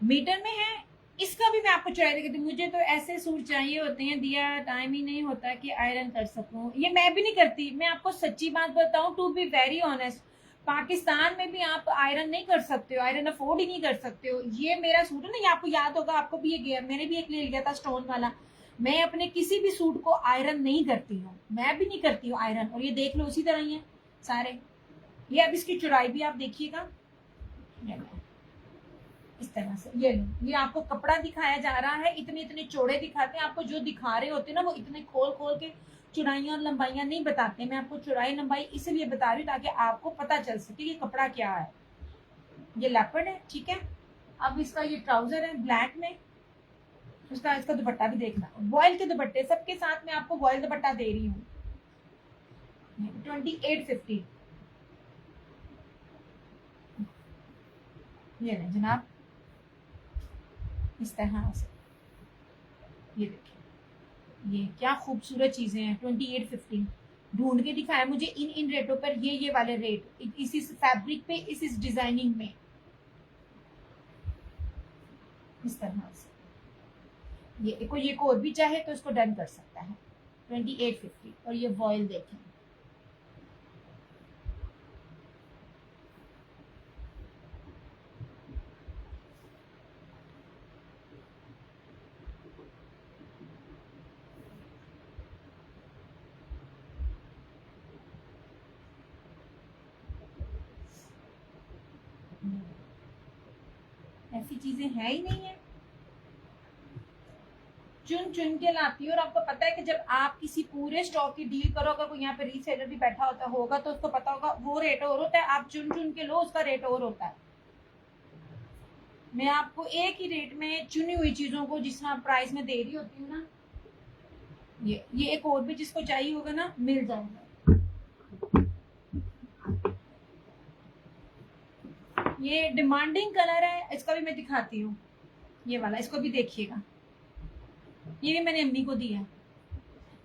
Speaker 1: मीटर में है। इसका भी मैं आपको ट्राई देती हूँ। मुझे तो ऐसे सूट चाहिए होते हैं, दिया टाइम ही नहीं होता कि आयरन कर सकूं। ये मैं भी नहीं करती, मैं आपको सच्ची बात बताऊं, to be very honest. Pakistan में भी आप आयरन नहीं कर सकते हो, आयरन अफोर्ड ही नहीं कर सकते हो। ये मेरा सूट है ना, ये आपको याद होगा, आपको भी ये गया, मैंने भी एक ले लिया था स्टोन वाला। मैं अपने किसी भी सूट को आयरन नहीं करती हूँ, मैं भी नहीं करती हूँ आयरन। और ये देख लो उसी तरह ही है सारे। ये अब इसकी चौड़ाई भी आप देखिएगा इस तरह से। ये लो, ये आपको कपड़ा दिखाया जा रहा है, इतने इतने चौड़े दिखाते हैं। आपको जो दिखा रहे होते हैं ना वो इतने खोल खोल के चौड़ाइयाँ और लंबाइयाँ नहीं बताते, मैं आपको चौड़ाई लंबाई इसलिए बता रही हूँ ताकि आपको पता चल सके ये कपड़ा क्या है। ये लेपर्ड है, ठीक है। अब इसका ये ट्राउजर है ब्लैक में, इसका दुपट्टा भी देखना, वॉयल के दुपट्टे सबके साथ में आपको वॉयल दुपट्टा दे रही हूँ। 2850 ये नहीं जनाब, इस तरह से ये देखिए, ये क्या खूबसूरत चीजें हैं। 2850 ढूंढ के दिखाया मुझे इन रेटों पर, ये वाले रेट इसी फैब्रिक पे, इस डिजाइनिंग में, इस तरह से। ये कोई एक और भी चाहे तो इसको डन कर सकता है। 2850 और ये वॉयल देखें, ऐसी चीजें है ही नहीं है, चुन चुन के लाती हूँ। और आपको पता है कि जब आप किसी पूरे स्टॉक की डील करो, अगर कोई यहाँ पे रीसेलर भी बैठा होता होगा तो उसको पता होगा वो रेट और होता है, आप चुन चुन के लो उसका रेट और होता है। मैं आपको एक ही रेट में चुनी हुई चीजों को जिस तरह प्राइस में दे रही होती हूँ ना, ये एक और भी जिसको चाहिए होगा ना मिल जाएगा। ये डिमांडिंग कलर है, इसका भी मैं दिखाती हूँ, ये वाला, इसको भी देखिएगा। ये भी मैंने अम्मी को दिया,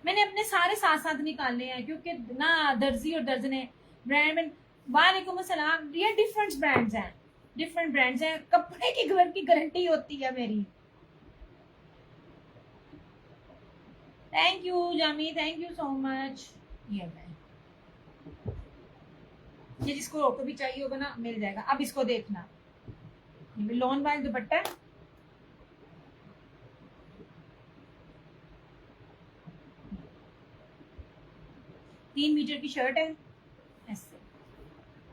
Speaker 1: मैंने अपने सारे साथ साथ निकालने हैं क्योंकि ना दर्जी और दर्जने ब्रांड। वालेकुम अस्सलाम। ये डिफरेंट ब्रांड्स हैं, डिफरेंट ब्रांड्स हैं, कपड़े की घर की गारंटी होती है मेरी। Thank you Jami, thank you so much. ये जिसको भी चाहिए होगा ना मिल जाएगा। अब इसको देखना, ये लॉन वाइल दुपट्टा है, तीन मीटर की शर्ट है ऐसे।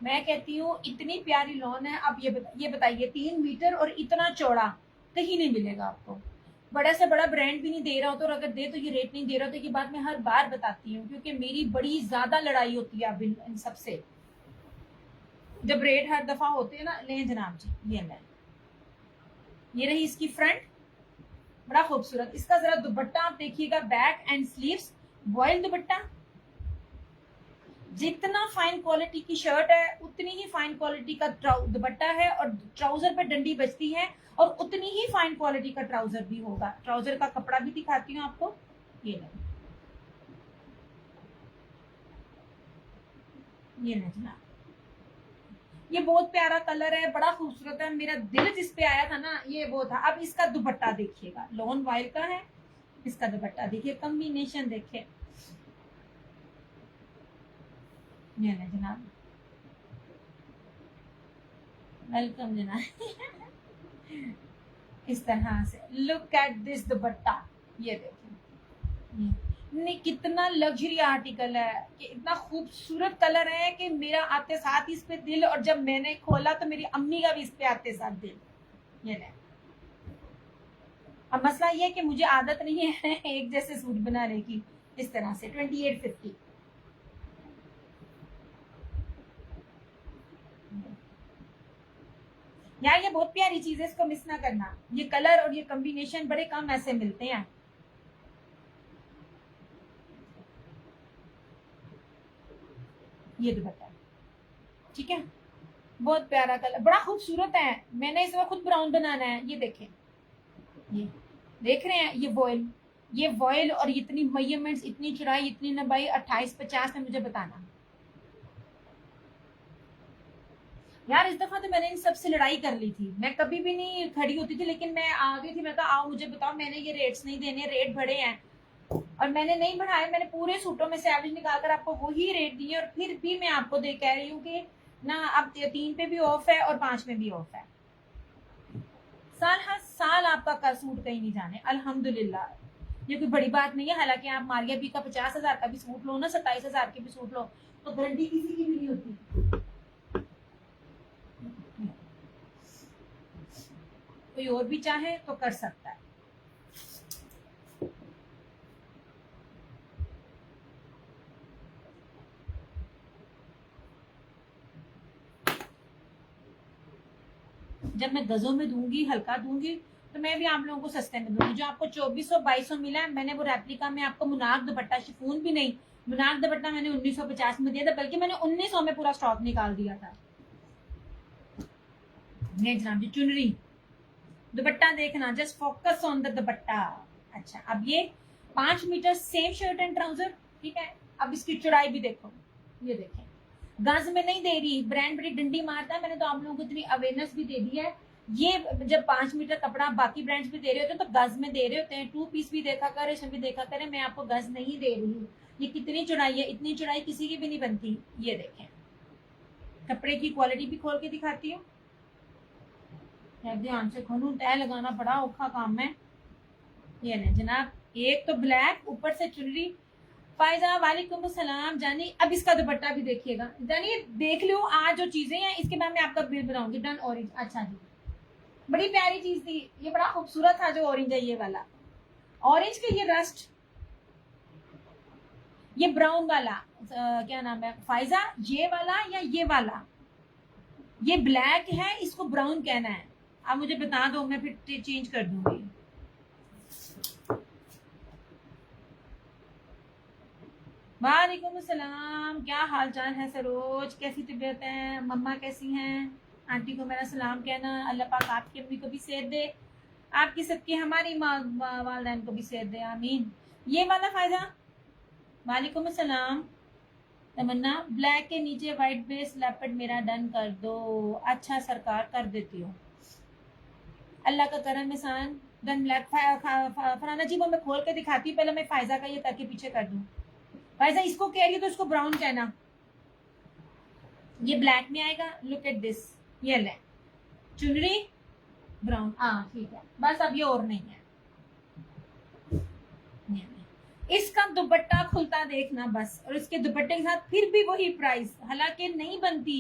Speaker 1: मैं कहती हूँ इतनी प्यारी लॉन है। अब ये बताइए 3 मीटर और इतना चौड़ा कहीं नहीं मिलेगा आपको। बड़ा से बड़ा ब्रांड भी नहीं दे रहा हो तो अगर दे तो ये रेट नहीं दे रहा, तो ये बात मैं हर बार बताती हूँ क्योंकि मेरी बड़ी ज्यादा लड़ाई होती है अब इन सबसे, जब रेट हर दफा होते हैं ना। ले जनाब जी, ये ले, ये रही इसकी फ्रंट, बड़ा खूबसूरत। इसका जरा दुपट्टा आप देखिएगा, बैक एंड स्लीव्स वॉयल दुपट्टा। जितना फाइन क्वालिटी की शर्ट है उतनी ही फाइन क्वालिटी का दुपट्टा है और ट्राउजर पे डंडी बजती है और उतनी ही फाइन क्वालिटी का ट्राउजर भी होगा। ट्राउजर का कपड़ा भी दिखाती हूँ आपको, ये नहीं, ये नहीं, ये बहुत प्यारा कलर है, बड़ा खूबसूरत है। मेरा दिल जिस पे आया था ना ये वो था। अब इसका दुपट्टा देखिएगा, लॉन वाइल का है, इसका दुपट्टा देखिए, कॉम्बिनेशन देखिए, ये नहीं जनाब, वेलकम जनाब। इस तरह से लुक एट दिस दुपट्टा, ये देखिए, नहीं कितना लग्जरी आर्टिकल है, कि इतना खूबसूरत कलर है कि मेरा आते साथ इस पे दिल, और जब मैंने खोला तो मेरी अम्मी का भी इस पे आते साथ दिल। ये नहीं, अब मसला ये है कि मुझे आदत नहीं है एक जैसे सूट बनाने की। इस तरह से 2850 यार, ये बहुत प्यारी चीज है, इसको मिस ना करना। ये कलर और ये कॉम्बिनेशन बड़े कम ऐसे मिलते हैं। ये दुपट्टा, ठीक है, बहुत प्यारा कलर, बड़ा खूबसूरत है। मैंने इस बार खुद ब्राउन बनाना है। ये देखें, ये देख रहे हैं, ये वॉयल और इतनी मेजरमेंट्स, इतनी चौड़ाई, इतनी लंबाई, 28-50 में मुझे बताना। यार इस दफा तो मैंने इन सबसे लड़ाई कर ली थी, मैं कभी भी नहीं खड़ी होती थी, लेकिन मैं आ गई थी। मैं कहा आओ मुझे बताओ, मैंने ये रेट्स नहीं देने, रेट बढ़े हैं, और मैंने नहीं बढ़ाए। मैंने पूरे सूटों में से एवरेज निकालकर आपको वही रेट दिए, और फिर भी मैं आपको दे कह रही हूँ कि ना अब 3 पे भी ऑफ है और 5 में भी ऑफ है। साल हर साल आपका का सूट कहीं नहीं जाने, अल्हम्दुलिल्लाह। ये कोई बड़ी बात नहीं है। हालांकि आप मारिया बी का 50,000 का भी सूट लो ना, 27,000 के भी सूट लो, तो गारंटी किसी की भी नहीं होती। कोई और भी चाहे तो कर सकता है। जब मैं गजों में दूंगी, हल्का दूंगी, तो मैं भी आप लोगों को सस्ते में दूंगी। जो आपको 2400-2200 मिला है, मैंने वो रेप्लिका में आपको मुनाक दुपट्टा, शिफॉन भी नहीं, मुनाक दुपट्टा मैंने 1950 में दिया था, बल्कि मैंने 1900 में पूरा स्टॉक निकाल दिया था। ये जनाब जी चुनरी, दुपट्टा देखना, just focus on the dupatta. अच्छा, अब ये 5 metre same shirt and trouser, ठीक है। अब इसकी चौड़ाई भी देखो, ये देखें, गज में नहीं दे रही, ब्रांड बड़ी डंडी मारता है। मैंने तो आप लोगों को इतनी अवेयरनेस भी दे दी है। ये जब 5 मीटर कपड़ा बाकी ब्रांड्स भी दे रहे होते हैं तो गज में दे रहे होते हैं। 2 पीस भी देखा करे, इसमें भी देखा करे, मैं आपको गज नहीं दे रही हूँ। ये कितनी चौड़ाई है, इतनी चौड़ाई किसी की भी नहीं बनती। ये देखें, कपड़े की क्वालिटी भी खोल के दिखाती हूँ, ध्यान से खोलूं, तय लगाना बड़ा औखा काम है। ये नहीं जनाब, एक तो ब्लैक, ऊपर से चुनरी। फायजा वालेकुम सलाम जानी। अब इसका दुपट्टा भी देखिएगा जानी, देख लो आज जो चीजें हैं, इसके बाद मैं आपका बिल बनाऊंगी। डन ऑरेंज, अच्छा जी, बड़ी प्यारी चीज थी ये, बड़ा खूबसूरत था जो ऑरेंज है, ये वाला ऑरेंज के, ये रस्ट, ये ब्राउन वाला क्या नाम है फायजा, ये वाला या ये वाला, ये ब्लैक है, इसको ब्राउन कहना है। आप मुझे बता दो, मैं फिर चेंज कर दूंगी। वालेकुम सलाम, क्या हाल चाल है सरोज, कैसी तबीयत है, मम्मा कैसी हैं, आंटी को मेरा सलाम कहना। अल्लाह पाक आपकी अम्मी को भी सेहत दे, आपकी सबकी, हमारी वालदैन को भी सेहत दे, आमीन। ये वाला फायदा, वालेकुम सलाम तमन्ना, ब्लैक के नीचे व्हाइट बेस लेपर्ड मेरा डन कर दो। अच्छा सरकार, कर देती हूँ, अल्लाह का करम एहसान। Done black. फराना जी वो मैं खोल के दिखाती हूँ, पहले मैं फायजा का ये करके पीछे कर दूँ। फायजा इसको कह रही है तो इसको ब्राउन कहना, ये ब्लैक में आएगा। लुक एट दिस, ये ले चुनरी ब्राउन, हाँ ठीक है, बस अब ये और नहीं है। इसका दुपट्टा खुलता देखना बस, और इसके दुपट्टे के साथ फिर भी वही प्राइस, हालांकि नहीं बनती।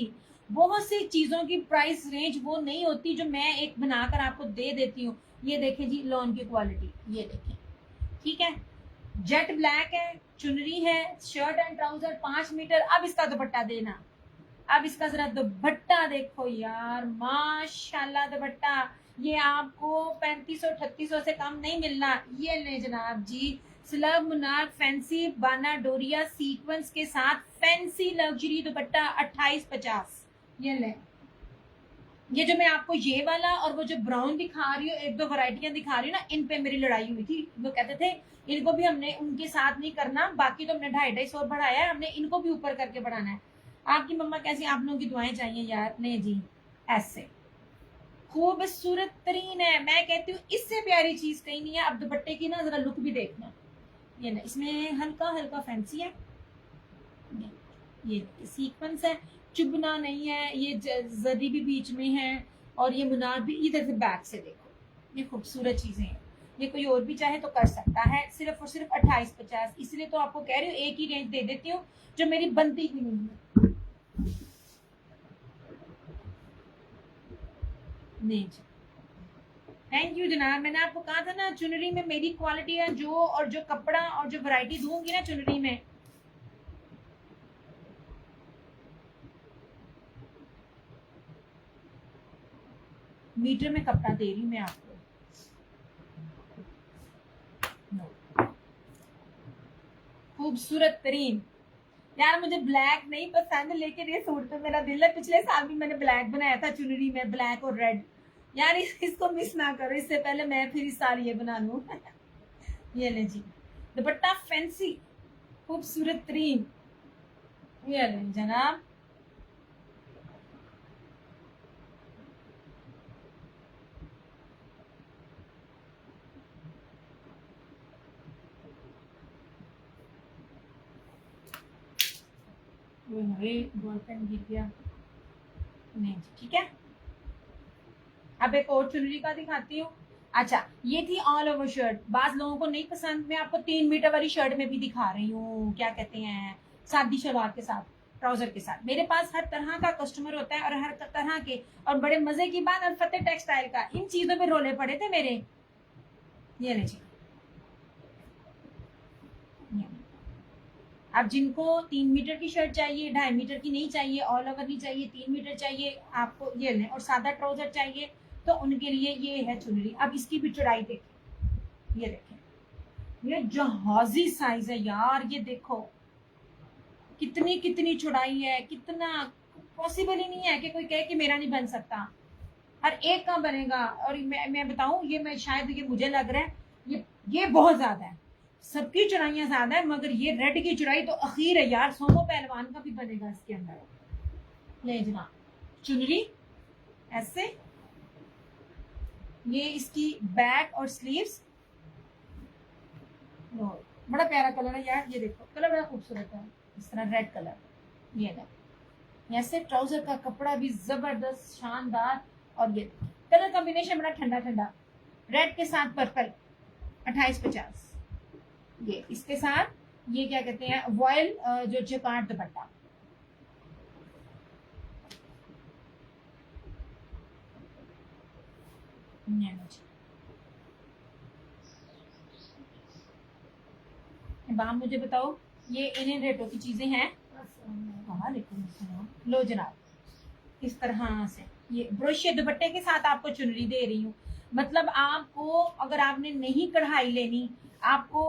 Speaker 1: बहुत सी चीजों की प्राइस रेंज वो नहीं होती जो मैं एक बनाकर आपको दे देती हूँ। ये देखें जी लॉन की क्वालिटी, ये देखें, ठीक है, जेट ब्लैक है, चुनरी है, शर्ट एंड ट्राउजर 5 मीटर। अब इसका दुपट्टा देना, अब इसका जरा दुपट्टा देखो यार, माशाल्लाह दुपट्टा। ये आपको 3500-3800 से कम नहीं मिलना। ये ले जनाब जी, स्लब मुनाक फैंसी बाना डोरिया सीक्वेंस के साथ फैंसी लग्जरी दुपट्टा 2850। ये ले, ये जो मैं आपको ये वाला और वो जो ब्राउन दिखा रही हूँ, एक दो वैरायटियां दिखा रही हूँ ना, इन पे मेरी लड़ाई हुई थी। वो कहते थे इनको भी हमने उनके साथ नहीं करना, बाकी तो हमने 250-250 बढ़ाया है, हमने इनको भी ऊपर करके बढ़ाना है। आपकी मम्मा कैसी, आप लोगों की दुआएं चाहिए यार। नहीं जी, ऐसे खूबसूरत तरीन है, मैं कहती हूँ इससे प्यारी चीज कहीं नहीं है। अब दुपट्टे की ना जरा लुक भी देखना, ये ना इसमें हल्का हल्का फैंसी है, ये सीक्वेंस है, चुभना नहीं है, ये जरी भी बीच में है, और ये मुनार भी इधर से बैक से देखो। ये खूबसूरत चीजें हैं, ये कोई और भी चाहे तो कर सकता है। सिर्फ और सिर्फ 2850, इसलिए तो आपको कह रही हूँ एक ही रेंज दे देती हूँ जो मेरी बनती ही नहीं है। नहीं जी, थैंक यू जनाब। मैंने आपको कहा था ना, चुनरी में मेरी क्वालिटी है जो, और जो कपड़ा और जो वैरायटी दूंगी ना चुनरी में, मीटर में कपड़ा दे रही हूँ मैं आपको। खूबसूरत तरीन यार, मुझे ब्लैक नहीं पसंद, लेकिन ये सूट तो मेरा दिल है। पिछले साल भी मैंने ब्लैक बनाया था चुनरी में, ब्लैक और रेड। यार इसको मिस ना करो, इससे पहले मैं फिर इस साल ये बना लूं। ये ले जी दुपट्टा फैंसी खूबसूरत तरीन, ये ले जनाब। बॉयफ्रेंड गिर गया, नहीं ठीक है। अब एक और चुनरी का दिखाती हूँ। अच्छा, ये थी ऑल ओवर शर्ट, बाज लोगों को नहीं पसंद, मैं आपको 3 मीटर वाली शर्ट में भी दिखा रही हूँ, क्या कहते हैं, सादी शलवार के साथ, ट्राउजर के साथ। मेरे पास हर तरह का कस्टमर होता है, और हर तरह के, और बड़े मजे की बात, अल्फते टेक्सटाइल का इन चीजों पे रोले पड़े थे मेरे। ये नहीं, अब जिनको 3 मीटर की शर्ट चाहिए, 2.5 मीटर की नहीं चाहिए, ऑल ओवर नहीं चाहिए, 3 मीटर चाहिए आपको, ये लें। और सादा ट्राउजर चाहिए तो उनके लिए ये है चुनरी। अब इसकी भी चौड़ाई देखें, ये देखें, ये जहाजी साइज है यार, ये देखो कितनी कितनी चौड़ाई है, कितना पॉसिबल ही नहीं है कि कोई कहे कि मेरा नहीं बन सकता, हर एक का बनेगा। और मैं बताऊं, ये मैं शायद, ये मुझे लग रहा है ये बहुत ज्यादा है, सबकी चौड़ाइयां ज्यादा है, मगर ये रेड की चौड़ाई तो अखीर है यार, सोमो पहलवान का भी बनेगा इसके अंदर। ले जना चुनरी ऐसे, ये इसकी बैक और स्लीव्स, बड़ा प्यारा कलर है यार, ये देखो कलर बड़ा खूबसूरत है, इस तरह रेड कलर, ये देखो ऐसे ट्राउजर का कपड़ा भी जबरदस्त शानदार, और ये कलर कॉम्बिनेशन बड़ा ठंडा ठंडा, रेड के साथ पर्पल, 2850। ये इसके साथ ये क्या कहते हैं, वॉयल जो जकार्ड दुपट्टा, बाम मुझे बताओ, ये इन रेटों की चीजें हैं। लो जनाब, इस तरह से ये ब्रोशिया दुपट्टे के साथ आपको चुनरी दे रही हूँ। मतलब आपको अगर आपने नहीं कढ़ाई लेनी, आपको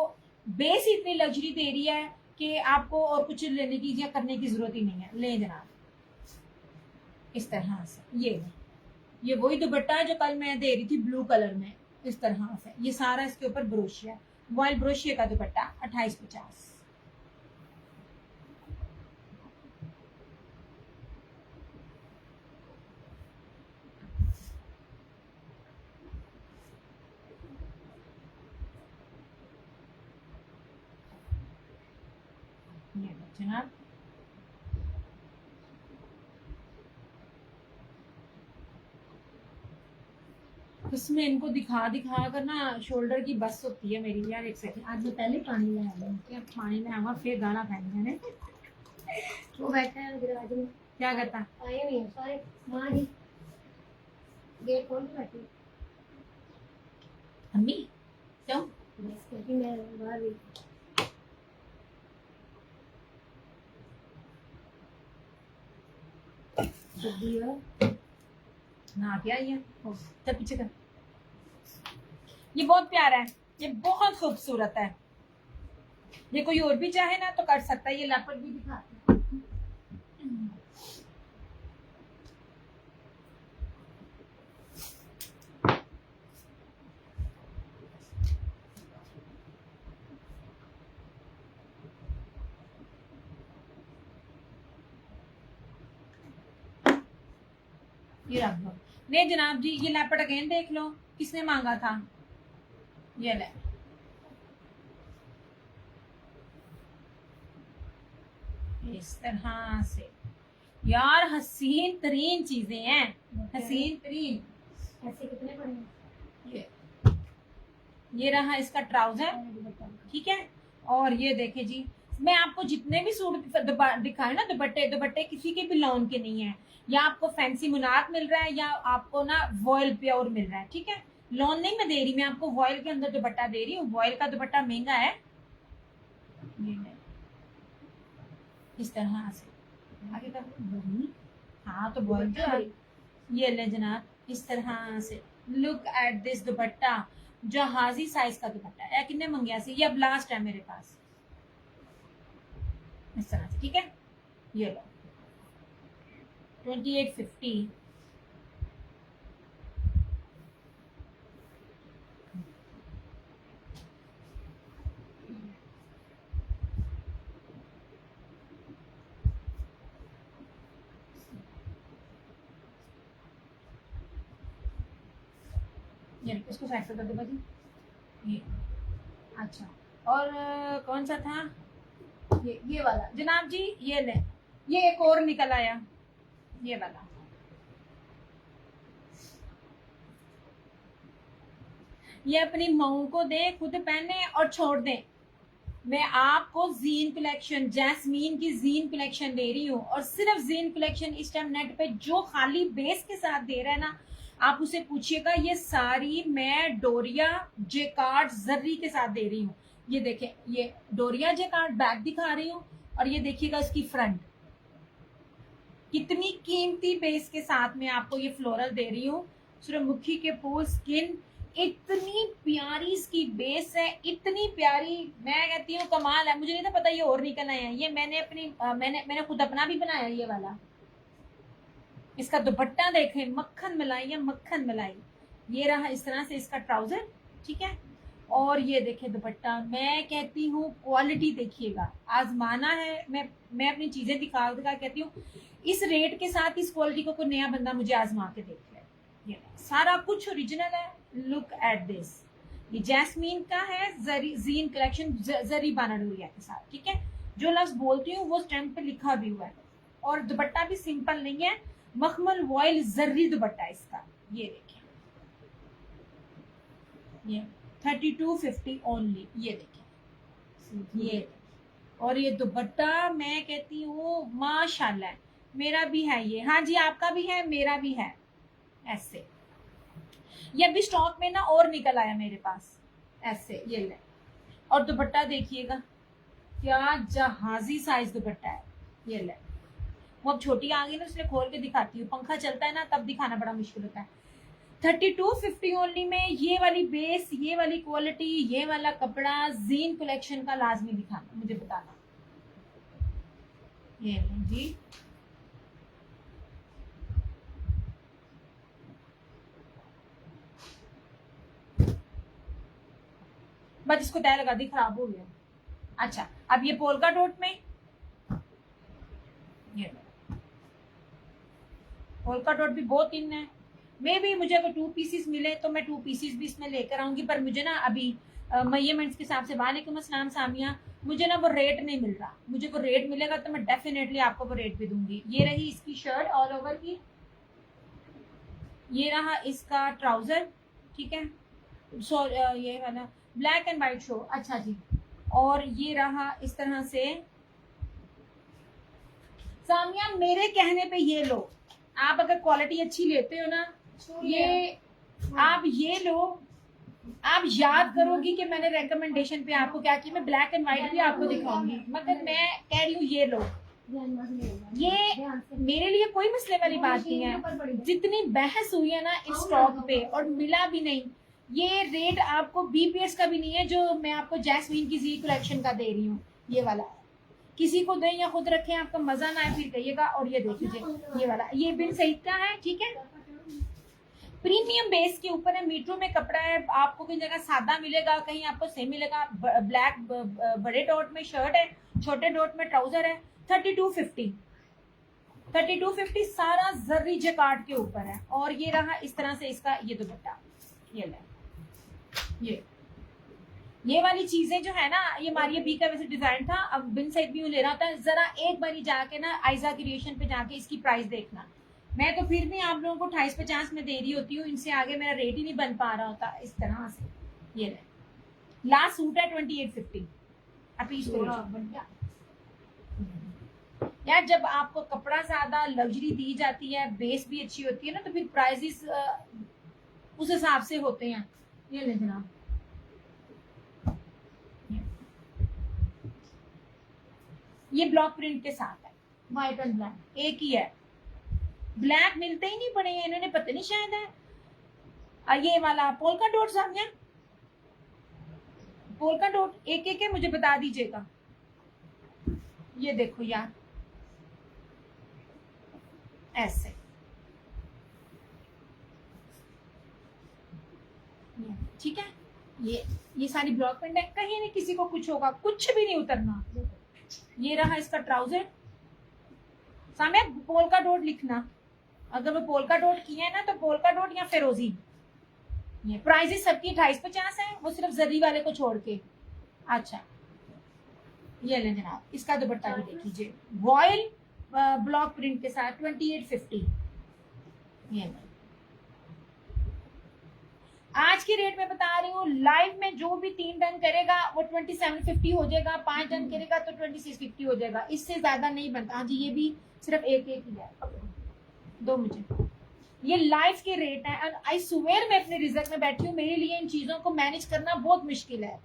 Speaker 1: बेस इतनी लग्जरी दे रही है कि आपको और कुछ लेने की या करने की जरूरत ही नहीं है। ले जनाब, इस तरह से ये वही दुपट्टा है जो कल मैं दे रही थी ब्लू कलर में, इस तरह से ये सारा इसके ऊपर ब्रोशिया, वॉयल ब्रोशिया का दुपट्टा 2850। जनाब उसमें इनको दिखा दिखा कर ना शोल्डर की बस होती है मेरी यार। एक सेकंड, आज मैं पहले पानी ले आया हूँ, क्या पानी ले आऊंगा फिर गाना खाएंगे मैंने।
Speaker 2: वो बैठा है दरवाजे में,
Speaker 1: क्या करता
Speaker 2: आए नहीं है सारे, माँ जी गेट खोल के बैठी
Speaker 1: अम्मी क्यों?
Speaker 2: बस क्योंकि मैं बाहर भी सब्जी है
Speaker 1: ना क्या ये चल पीछे कर। ये बहुत प्यारा है, ये बहुत खूबसूरत है, ये कोई और भी चाहे ना तो कर सकता है। ये लेपर्ड भी दिखाते हैं, ये रख दो। नहीं जनाब जी, ये लेपर्ड अगेन देख लो, किसने मांगा था, ये ले। इस तरह से यार हसीन तरीन चीजें हैं, हसीन तरीन।
Speaker 2: ऐसे कितने पड़े
Speaker 1: ये रहा इसका ट्राउजर, ठीक है। और ये देखे जी, मैं आपको जितने भी सूट दिखाए ना, दुपट्टे किसी के भी लॉन के नहीं है, या आपको फैंसी मुनाक मिल रहा है या आपको ना वॉयल प्योर मिल रहा है, ठीक है। लॉन नहीं मैं दे रही, मैं आपको वॉयल के अंदर दुपट्टा दे रही हूँ। वॉयल का दुपट्टा महंगा है, इस तरह से आगे का बड़ी, हाँ तो वॉयल का ये ले जनाब, इस तरह से। लुक एट दिस दुपट्टा, जहाजी साइज का दुपट्टा है, कितने मंगिया से, ये अब लास्ट है मेरे पास, इस तरह से, ठीक है। ये लो 2850। ये इसको साइड कर दो भाजी। ये अच्छा, और कौन सा था, ये वाला जनाब जी, ये ले, ये एक और निकल आया, ये वाला। ये अपनी मऊ को दे, खुद पहने और छोड़ दे। मैं आपको जीन कलेक्शन, जैस्मीन की जीन कलेक्शन दे रही हूँ, और सिर्फ जीन कलेक्शन इस टाइम नेट पे जो खाली बेस के साथ दे रहा है ना, आप उसे पूछिएगा। ये सारी मैं डोरिया जेकार्ड जर्री के साथ दे रही हूँ। ये देखें, ये डोरिया जेकार्ड बैक दिखा रही हूँ, और ये देखिएगा इसकी फ्रंट, कितनी कीमती बेस के साथ में आपको ये फ्लोरल दे रही हूँ। सूरजमुखी के फूल, स्किन इतनी प्यारी इसकी बेस है, इतनी प्यारी, मैं कहती हूँ कमाल है। मुझे नहीं था पता ये और निकल आए हैं। ये मैंने अपनी मैंने खुद अपना भी बनाया ये वाला। इसका दुपट्टा देखें, मक्खन मलाई है, मक्खन मलाई। ये रहा इस तरह से इसका ट्राउजर, ठीक है। और ये देखें दुपट्टा, मैं कहती हूँ क्वालिटी देखिएगा, आजमाना है। मैं अपनी चीजें दिखा कहती हूँ इस रेट के साथ इस क्वालिटी को कोई नया बंदा मुझे आजमा के देख ले। ये सारा कुछ ओरिजिनल है। लुक एट दिस, ये जैस्मीन का है, जीन कलेक्शन, जरी बानाडोरिया के साथ, ठीक है। जो लफ्ज बोलती हूँ वो स्टैम्प पे लिखा भी हुआ है। और दुपट्टा भी सिंपल नहीं है, मखमल वॉयल जर्री दुपट्टा है इसका। ये देखिए, ये 3250 ओनली। ये देखिए, ये और ये दुपट्टा मैं कहती हूँ माशाल्लाह। मेरा भी है ये, हाँ जी आपका भी है, मेरा भी है। ऐसे ये अभी स्टॉक में ना और निकल आया मेरे पास, ऐसे ये ले। और दुपट्टा देखिएगा क्या जहाजी साइज दुपट्टा है। ये ले, वो अब छोटी आ गई ना इसलिए खोल के दिखाती हूँ। पंखा चलता है ना तब दिखाना बड़ा मुश्किल होता है। 3250 ओनली में ये वाली बेस, ये वाली क्वालिटी, ये वाला कपड़ा जीन कलेक्शन का लाजमी दिखाना, मुझे बताना। ये जी, बस इसको तय लगा दी, खराब हो गया। अच्छा, अब ये पोलका डॉट में, ये पोलका डॉट भी बहुत इन है। मे भी मुझे अगर 2 पीसेस मिले तो मैं 2 पीसेस भी इसमें लेकर आऊंगी, पर मुझे ना अभी मेजरमेंट्स के हिसाब से, वालेकुम अस्सलाम सामिया, मुझे ना वो रेट नहीं मिल रहा। मुझे वो रेट मिलेगा तो मैं डेफिनेटली आपको वो रेट भी दूंगी। ये रही इसकी शर्ट ऑल ओवर की, ये रहा इसका ट्राउजर, ठीक है। सो ये वाला ब्लैक एंड व्हाइट शो, अच्छा जी। और ये रहा इस तरह से। सामिया मेरे कहने पे ये लो, आप अगर क्वालिटी अच्छी लेते हो ना, ये आप ये लो, आप याद करोगी कि मैंने रेकमेंडेशन पे आपको क्या किया। मैं ब्लैक एंड व्हाइट भी आपको दिखाऊंगी, मगर मैं कह रही हूँ ये लो। ये मेरे लिए कोई मसले वाली बात नहीं है। जितनी बहस हुई है ना इस स्टॉक पे और मिला भी नहीं, ये रेट आपको बीपीएस का भी नहीं है जो मैं आपको जैस्मीन की जी कलेक्शन का दे रही हूँ। ये वाला किसी को दें या खुद रखें, आपका मजा ना आए फिर कहिएगा। और ये देख लीजिए, ये वाला ये बिन सईद का है, ठीक है। प्रीमियम बेस के ऊपर है, मीटरों में कपड़ा है। आपको कई जगह सादा मिलेगा, कहीं आपको सेम मिलेगा। ब्लैक बड़े डॉट में शर्ट है, छोटे डॉट में ट्राउजर है। 3250 सारा जर्री जकार्ड के ऊपर है। और ये रहा इस तरह से इसका ये दुपट्टा, ये ले। ये वाली चीजें जो है ना, ये मारिया बी का वैसे डिजाइन था, अब बिन सईद भी ले रहा था। जरा एक बारी जाके ना आयजा क्रिएशन पे जाके इसकी प्राइस देखना। मैं तो फिर भी आप लोगों को 2850 में दे रही होती हूँ, इनसे आगे मेरा रेट ही नहीं बन पा रहा होता इस तरह से। ये ले, लास्ट सूट है 2850 अभी यार। जब आपको कपड़ा ज्यादा लग्जरी दी जाती है, बेस भी अच्छी होती है ना, तो फिर प्राइसेस उस हिसाब से होते हैं। ये ले जनाब, ये ब्लॉक प्रिंट के साथ है, व्हाइट एंड ब्लैक एक ही है। ब्लैक मिलते ही नहीं पड़े हैं इन्होंने, पता नहीं शायद है। ये वाला पोलका डॉट सामने, पोलका डॉट एक एक है, मुझे बता दीजिएगा। ये देखो यार, ऐसे ठीक है। ये सारी ब्लॉक प्रिंट है, कहीं नहीं किसी को कुछ होगा, कुछ भी नहीं उतरना। ये रहा इसका ट्राउजर, सामने पोलका डॉट लिखना। अगर वो पोलका डॉट किया है ना तो पोलका डॉट या फिरोजी। ये प्राइसेस सबकी 2850 है, वो सिर्फ जरी वाले को छोड़ के। अच्छा, ये ले जनाब, इसका दुपट्टा भी देख लीजिए, रॉयल ब्लॉक प्रिंट के साथ 2850। ये आज की रेट में बता रही हूँ, लाइव में जो भी 3 डन करेगा वो 2750 हो जाएगा, 5 डन करेगा तो 2650 हो जाएगा, इससे ज्यादा नहीं बनता। हाँ जी, ये भी सिर्फ एक एक ही है, दो मुझे। ये लाइव के रेट है। आई स्वेयर मैं अपने रिजल्ट में बैठी हूँ, मेरे लिए इन चीजों को मैनेज करना बहुत मुश्किल है,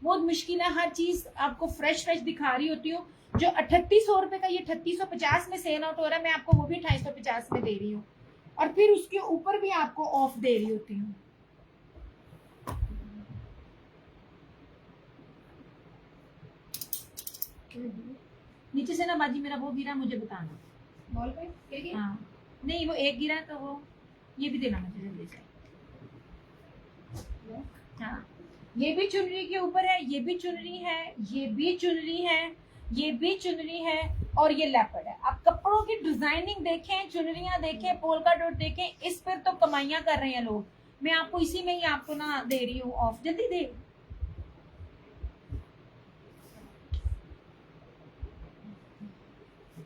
Speaker 1: बहुत मुश्किल है। हर चीज आपको फ्रेश दिखा रही होती हूँ। जो 3800 रुपए का ये 3650 में सेल आउट हो रहा है, मैं आपको वो भी 2850 में दे रही हूँ। और फिर उसके ऊपर भी आपको ऑफ दे रही होती हूँ। नीचे से ना बाजी मेरा वो गिरा, मुझे बताना।
Speaker 2: बॉल पे गिर गया?
Speaker 1: हाँ नहीं, वो एक गिरा तो वो ये भी देना मुझे जल्दी से। हाँ ये भी चुनरी के ऊपर है, ये भी चुनरी है, ये भी चुनरी है, ये भी चुनरी है, और ये लेपर्ड है। आप कपड़ों की डिजाइनिंग देखें, चुनरियां देखें, पोलका डॉट देखें, इस पर तो कमाइयां कर रहे हैं लोग। मैं आपको इसी में ही आपको ना दे रही हूँ ऑफ, जल्दी दे।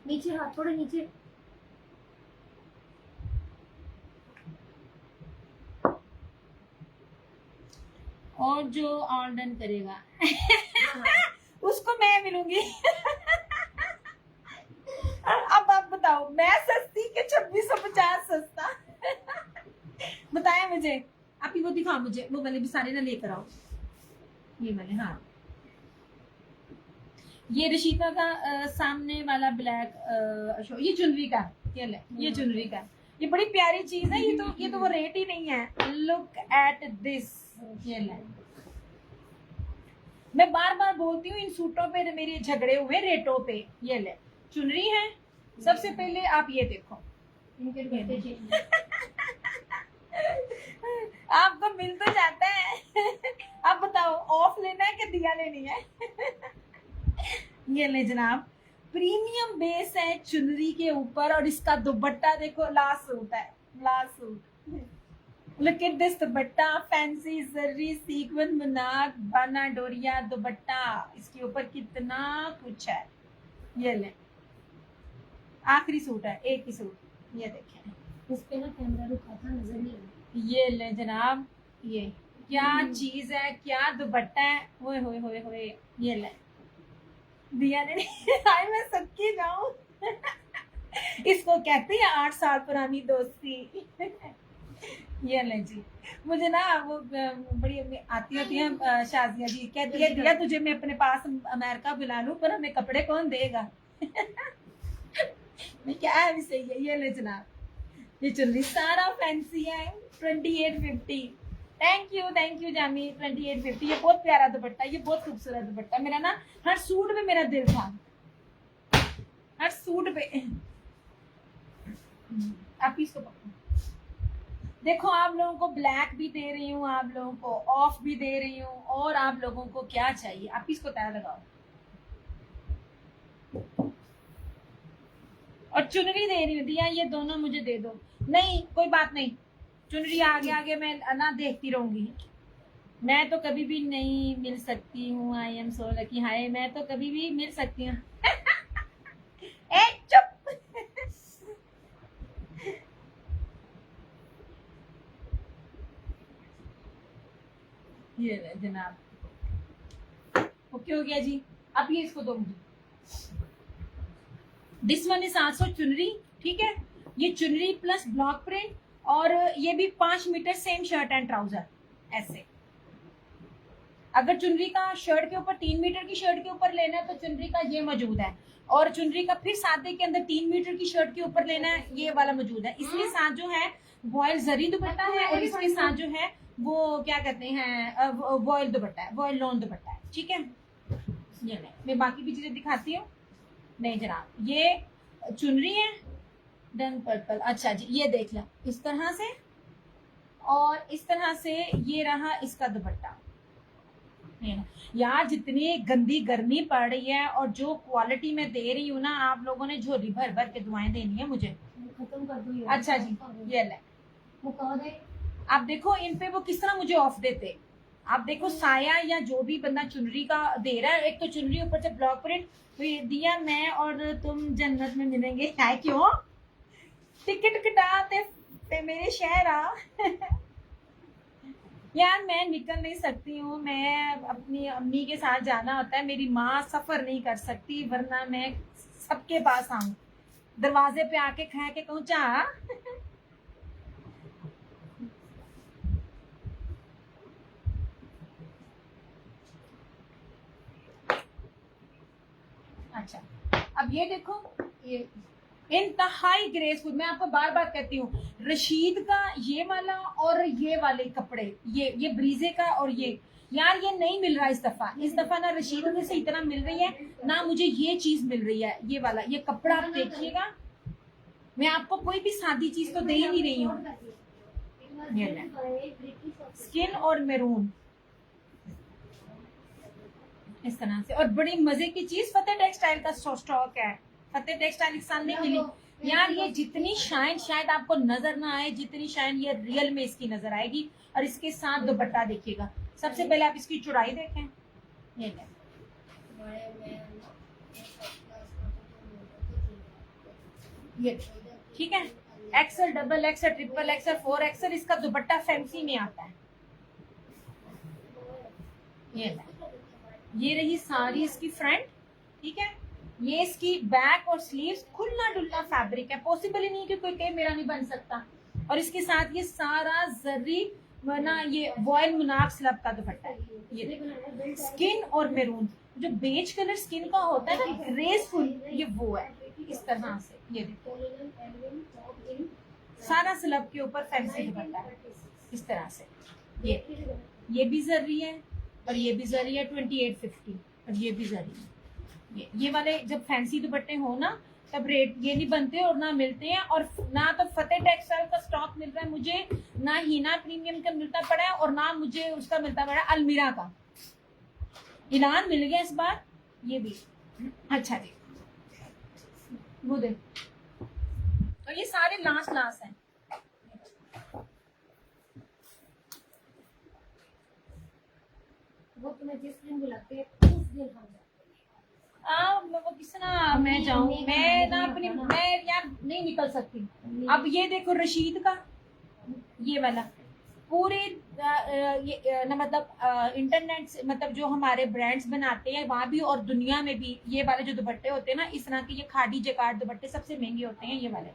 Speaker 2: नीचे हाथ थोड़े नीचे।
Speaker 1: और जो ऑल डन करेगा उसको मैं मिलूंगी। अब आप बताओ, मैं सस्ती के 2650 सस्ता? बताया मुझे। आप ही वो दिखाओ मुझे, वो वाले भी सारे ना लेकर आओ, ये वाले। हाँ ये रशीका का सामने वाला ब्लैक ये चुनरी का, ये चुनरी का, ये बड़ी प्यारी चीज है। ये तो वो रेट ही नहीं है। लुक एट दिस, ये ले। मैं बार बार बोलती हूँ इन सूटों पे मेरे झगड़े हुए रेटों पे। ये ले चुनरी है। सबसे पहले आप ये देखो,
Speaker 2: इनके दुपट्टे चेंज।
Speaker 1: आपको मिल तो जाता है। आप बताओ ऑफ लेना है कि दिया लेनी है? ये ले जनाब, प्रीमियम बेस है चुनरी के ऊपर, और इसका दुपट्टा देखो, लास्ट सूट है, last suit. Look at this dupatta, fancy zari sequence मुनाक बाना डोरिया दुपट्टा, इसके ऊपर कितना कुछ है। ये ले आखिरी सूट है, एक ही सूट, ये देखें।
Speaker 2: उस पे ना कैमरा रुका था, नजर नहीं आया।
Speaker 1: ये ले जनाब, ये क्या चीज है, क्या दुपट्टा है। होए होए होए होए, ये ले दिया ने। हाय मैं सबकी जाऊं। इसको कहते हैं 8 साल पुरानी दोस्ती। ये ले जी, मुझे ना वो बड़ी आती होती है शाजिया जी, कहती है दिया तुझे मैं अपने पास अमेरिका बुला लूं, पर हमें कपड़े कौन देगा? मैं क्या है भी सही है। ये ले जनाब, ये चुनरी सारा फैंसी है, 2850। Thank you Jami, 2850। ये बहुत प्यारा दुपट्टा, ये बहुत खूबसूरत दुपट्टा। मेरा ना हर सूट में मेरा दिल था, हर सूट पे। आप इसको पकड़ो। देखो आप लोगों को ब्लैक भी दे रही हूँ, आप लोगों को ऑफ भी दे रही हूँ, और आप लोगों को क्या चाहिए आप इसको तय लगाओ। और चुनरी दे रही हूँ दिया, ये दोनों मुझे दे दो। नहीं कोई बात नहीं, चुनरी आगे आगे मैं ना देखती रहूंगी। मैं तो कभी भी नहीं मिल सकती हूँ, आई एम सो लकी। हाय मैं तो कभी भी मिल सकती हूँ। ए चुप। ये जनाब ओके हो गया जी। अब ये इसको दो मुझे। दिस वन इज आल्सो चुनरी, ठीक है। ये चुनरी प्लस ब्लॉक प्रिंट, और ये भी 5 metre same shirt and trouser ऐसे। अगर चुनरी का शर्ट के ऊपर 3 मीटर की शर्ट के ऊपर लेना है तो चुनरी का ये मौजूद है, और चुनरी का फिर सादे के अंदर 3 मीटर की शर्ट के ऊपर लेना है, ये वाला मौजूद है। इसके साथ जो है वॉयल जरी दुपट्टा है, और इसके साथ जो है वो क्या कहते हैं वॉयल दुपट्टा है, वॉयल लॉन दुपट्टा है, ठीक है। ये नहीं, मैं बाकी भी चीजें दिखाती हूँ। नहीं जनाब, ये चुनरी है डन पर्पल। अच्छा जी, ये देख लो इस तरह से, और इस तरह से ये रहा इसका दुपट्टा। यार जितनी गंदी गर्मी पड़ रही है, और जो क्वालिटी में दे रही हूँ ना, आप लोगों ने झोली भर भर के दुआएं देनी है मुझे।
Speaker 2: खत्म कर दो ये।
Speaker 1: अच्छा जी, ये ले
Speaker 2: मुका दे।
Speaker 1: आप देखो इन पे वो किस तरह मुझे ऑफ देते। आप देखो साया या जो भी बंदा चुनरी का दे रहा है, एक तो चुनरी ऊपर से ब्लॉक प्रिंट, तो ये दिया मैं और तुम जन्नत में मिलेंगे। है क्यों टिकट कटाते ते मेरे शहर आ। यार मैं निकल नहीं सकती हूँ, मैं अपनी अम्मी के साथ जाना होता है, मेरी माँ सफर नहीं कर सकती, वरना मैं सबके पास आऊं, दरवाजे पे आके खा के कहूँ चाह। अच्छा अब ये देखो, ये इंतहाई ग्रेसफुल। मैं आपको बार बार कहती हूँ, रशीद का ये वाला और ये वाले कपड़े, ये ब्रीजे का और ये, यार ये नहीं मिल रहा इस दफा ना रशीद में से इतना मिल रही है ना मुझे ये चीज मिल रही है। ये वाला, ये कपड़ा आप देखिएगा, मैं आपको कोई भी सादी चीज तो दे ही नहीं रही हूँ। स्किन और मैरून इस तरह से, और बड़ी मजे की चीज फतेह टेक्सटाइल का स्टॉक है। फतेह टेक्सटाइल के साथ नहीं मिली यार, ये जितनी शाइन शायद आपको नजर ना आए, जितनी शाइन ये रियल में इसकी नजर आएगी। और इसके साथ दुपट्टा देखिएगा। सबसे पहले आप इसकी चौड़ाई देखें, ये ठीक है, XL, double XL, triple XL, 4XL। इसका दुपट्टा फैंसी में आता है। ये रही सारी इसकी फ्रंट, ठीक है। ये इसकी बैक और स्लीव्स, खुला डुल्ला फैब्रिक है, पॉसिबल ही नहीं कि कोई कहे मेरा नहीं बन सकता। और इसके साथ ये सारा जर्री ना, ये वॉयल मुनाफ स्लब का दुपट्टा है। ये स्किन और मैरून, जो बेज कलर स्किन का होता है ना, ग्रेसफुल, ये वो है इस तरह से। ये देखो सारा स्लब के ऊपर फैंसी दुपट्टा है इस तरह से। ये भी जर्री है और ये भी जरी है 2850, और ये भी जरी है। ये वाले जब फैंसी दुपट्टे हो ना, तब रेट ये नहीं बनते और ना मिलते हैं। और ना तो फतेह टेक्सटाइल का स्टॉक मिल रहा है मुझे, ना हीना प्रीमियम का मिलता पड़ा है, और ना मुझे उसका मिलता पड़ा है अलमीरा का। इनान मिल गया इस बार, ये भी अच्छा जी, वो दे। और ये सारे लास्ट हैं।
Speaker 2: वो तुम्हें जिस दिन बुलाते हैं उस दिन हम जाते
Speaker 1: वो किस ना मैं जाऊं, मैं ना अपनी, मैं यार नहीं निकल सकती। अब ये देखो रशीद का ये वाला पूरे ये ना, मतलब इंटरनेट से, मतलब जो हमारे ब्रांड्स बनाते हैं वहां भी और दुनिया में भी ये वाले जो दुपट्टे होते हैं ना, इस तरह के ये खादी जैकार्ड दुपट्टे सबसे महंगे होते हैं ये वाले।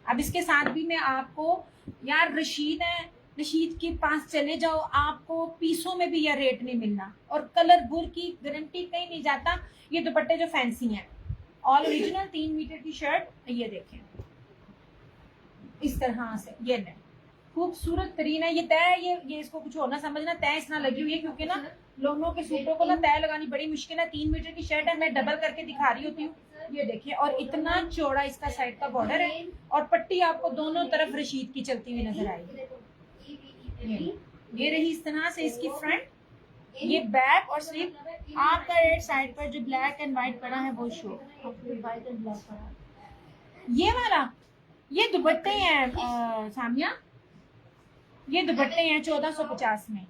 Speaker 1: अब इसके साथ भी मैं आपको, यार रशीद है, रशीद के पास चले जाओ, आपको पीसों में भी यह रेट नहीं मिलना। और कलर बुर की गारंटी कहीं नहीं जाता। ये दुपट्टे जो फैंसी हैं, ऑल ओरिजिनल 3 मीटर की शर्ट, ये देखें इस तरह से, ये ले खूबसूरत तरीन है। ये तय, ये इसको कुछ और ना समझना, तय इस तरह लगी हुई है क्योंकि ना लोगों के सूटों को ना तय लगानी बड़ी मुश्किल है। 3 मीटर की शर्ट है, मैं डबल करके दिखा रही होती हूँ। ये देखिए, और इतना चौड़ा इसका साइड का बॉर्डर है, और पट्टी आपको दोनों तरफ रशीद की चलती हुई नजर आएगी। ये रही इस तरह से इसकी फ्रंट, ये बैक और स्लीव। आपका रेड साइड पर जो ब्लैक एंड व्हाइट पड़ा है वो शो, व्हाइट एंड ब्लैक पड़ा। ये वाला, ये दुपट्टे हैं सामिया, ये दुपट्टे हैं 1450 में,